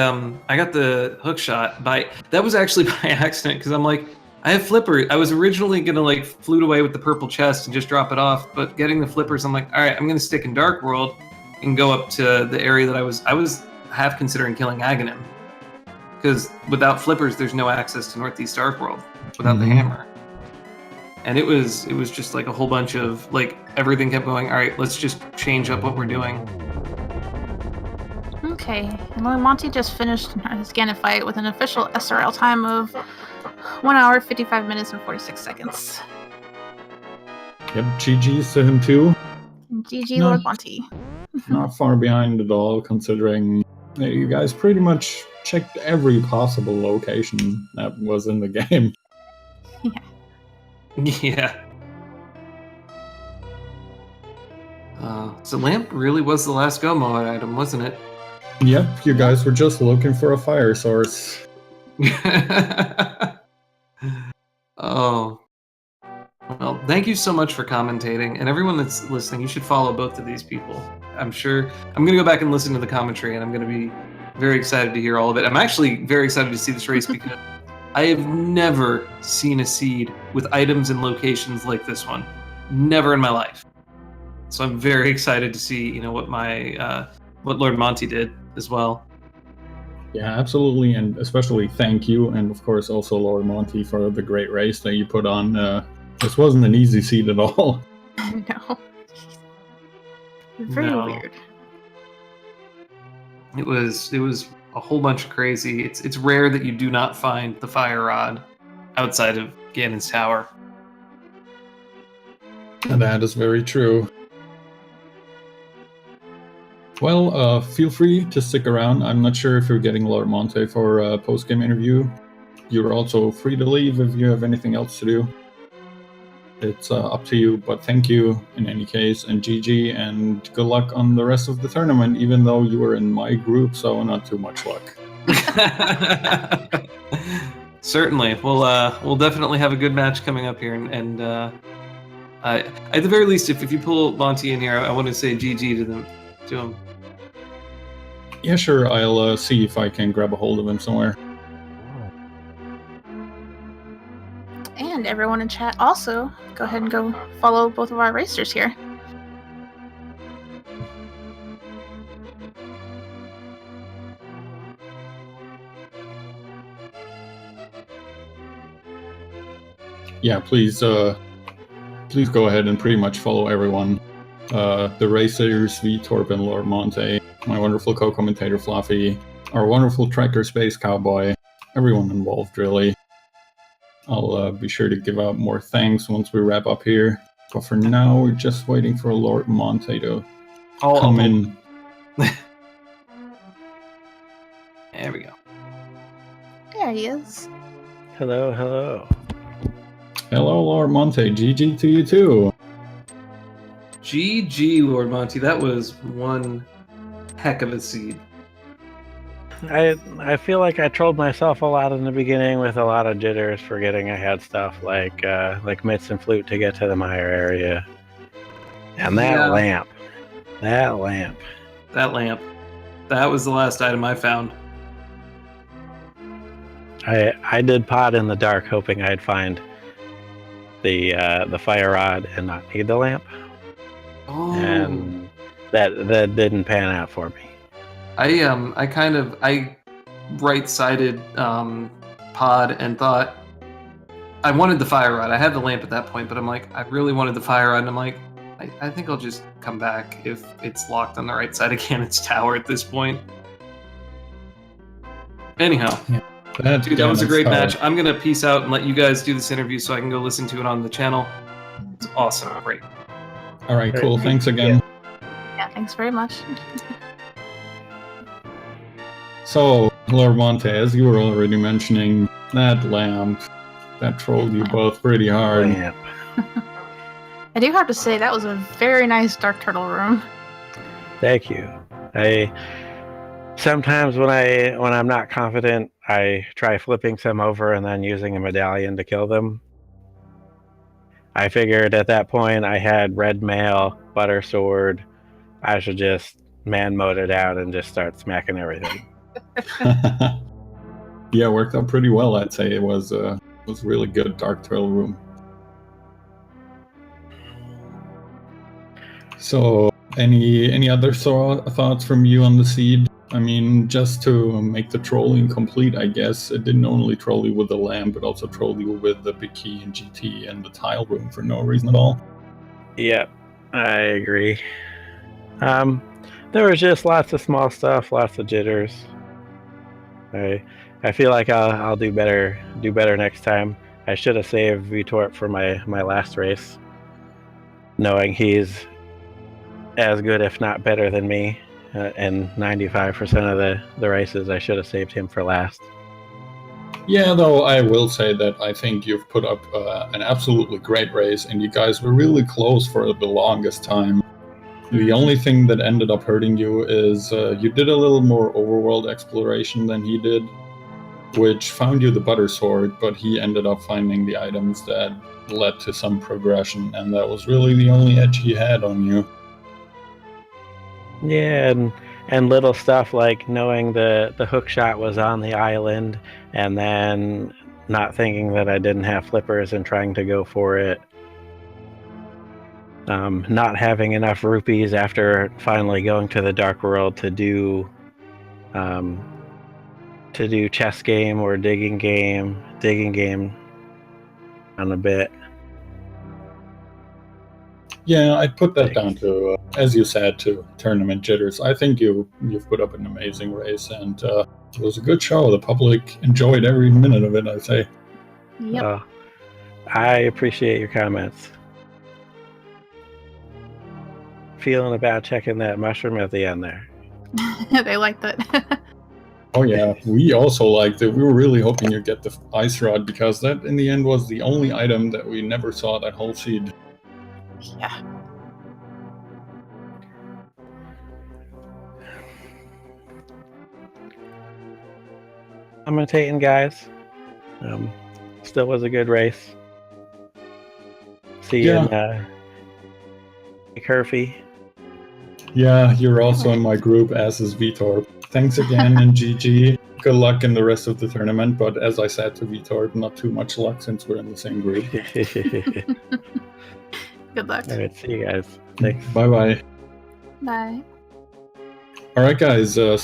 got the hook shot that was actually by accident, because I'm like, I have flippers. I was originally gonna like flute away with the purple chest and just drop it off, but getting the flippers, I'm like, all right, I'm gonna stick in Dark World and go up to the area that I was half considering killing Aghanim, because without flippers, there's no access to Northeast Dark World without the hammer. And it was just like a whole bunch of like, everything kept going, all right, let's just change up what we're doing. Okay, and Lordmonte just finished his Ganon fight with an official SRL time of 1 hour, 55 minutes, and 46 seconds. Yep, GG's to him too. GG Lordmonte. Not far behind at all, considering You guys pretty much checked every possible location that was in the game. Yeah. So lamp really was the last go mode item, wasn't it? Yep, you guys were just looking for a fire source. Oh. Well, thank you so much for commentating. And everyone that's listening, you should follow both of these people. I'm sure I'm going to go back and listen to the commentary, and I'm going to be very excited to hear all of it. I'm actually very excited to see this race because I have never seen a seed with items and locations like this one. Never in my life. So I'm very excited to see, what Lordmonte did as well. Yeah, absolutely, and especially thank you, and of course also Lordmonte for the great race that you put on. This wasn't an easy seed at all. No. Very weird. It was a whole bunch of crazy. It's rare that you do not find the fire rod outside of Ganon's tower. And that is very true. Well, feel free to stick around. I'm not sure if you're getting Lordmonte for a post-game interview. You're also free to leave if you have anything else to do. It's up to you, but thank you in any case, and GG, and good luck on the rest of the tournament, even though you were in my group, so not too much luck. Certainly. We'll definitely have a good match coming up here, and at the very least, if you pull Monty in here, I want to say GG to him. Yeah, sure, I'll see if I can grab a hold of him somewhere. And everyone in chat also, go ahead and go follow both of our racers here. Yeah, please go ahead and pretty much follow everyone. The racers, Veetorp and Lordmonte, my wonderful co-commentator Fluffy, our wonderful tracker Space Cowboy, everyone involved really. I'll be sure to give out more thanks once we wrap up here. But for now, we're just waiting for Lordmonte to come in. There we go. There he is. Hello, hello. Hello, Lordmonte. GG to you too. GG, Lordmonte. That was one heck of a seed. I feel like I trolled myself a lot in the beginning with a lot of jitters, forgetting I had stuff like mitts and flute to get to the Mire area. And that lamp. That was the last item I found. I did pod in the dark, hoping I'd find the fire rod and not need the lamp. Oh. And that didn't pan out for me. I right-sided pod and thought I wanted the fire rod. I had the lamp at that point, but I'm like, I really wanted the fire rod, and I'm like, I think I'll just come back if it's locked on the right side of Ganon's tower at this point. Anyhow, dude, that was a great match. I'm gonna peace out and let you guys do this interview so I can go listen to it on the channel. It's awesome. Great. All right, cool. Thanks again. Yeah, thanks very much. So, Lordmonte, as you were already mentioning, that lamp, that trolled you both pretty hard. Lamp. I do have to say, that was a very nice Dark Turtle room. Thank you. Sometimes when I'm not confident, I try flipping some over and then using a medallion to kill them. I figured at that point I had red mail, butter sword. I should just man mode it out and just start smacking everything. Yeah, it worked out pretty well. I'd say it was really good Dark Turtle room. So, any other thoughts from you on the seed? I mean, just to make the trolling complete, I guess it didn't only troll you with the lamp, but also troll you with the big key and GT and the tile room for no reason at all. Yep, I agree. There was just lots of small stuff, lots of jitters. I feel like I'll do better next time. I should have saved Veetorp for my last race, knowing he's as good, if not better than me, and 95% of the races, I should have saved him for last. Yeah, though I will say that I think you've put up an absolutely great race, and you guys were really close for the longest time. The only thing that ended up hurting you is you did a little more overworld exploration than he did, which found you the butter sword, but he ended up finding the items that led to some progression, and that was really the only edge he had on you. Yeah, and little stuff like knowing the hook shot was on the island, and then not thinking that I didn't have flippers and trying to go for it. Not having enough rupees after finally going to the dark world to do chess game or digging game on a bit. Yeah, I'd put that down to, as you said, to tournament jitters. I think you've put up an amazing race, and it was a good show. The public enjoyed every minute of it, I'd say. Yep. I appreciate your comments. Feeling about checking that mushroom at the end there. They liked it. Oh yeah, we also liked it. We were really hoping you'd get the ice rod, because that in the end was the only item that we never saw that whole seed. Yeah. I'm imitating, guys. Still was a good race. See you in Herfy. Yeah, you're also in my group, as is Veetorp. Thanks again, and GG. Good luck in the rest of the tournament, but as I said to Veetorp, not too much luck since we're in the same group. Good luck. All right, see you guys. Thanks. Bye-bye. Bye. All right, guys, so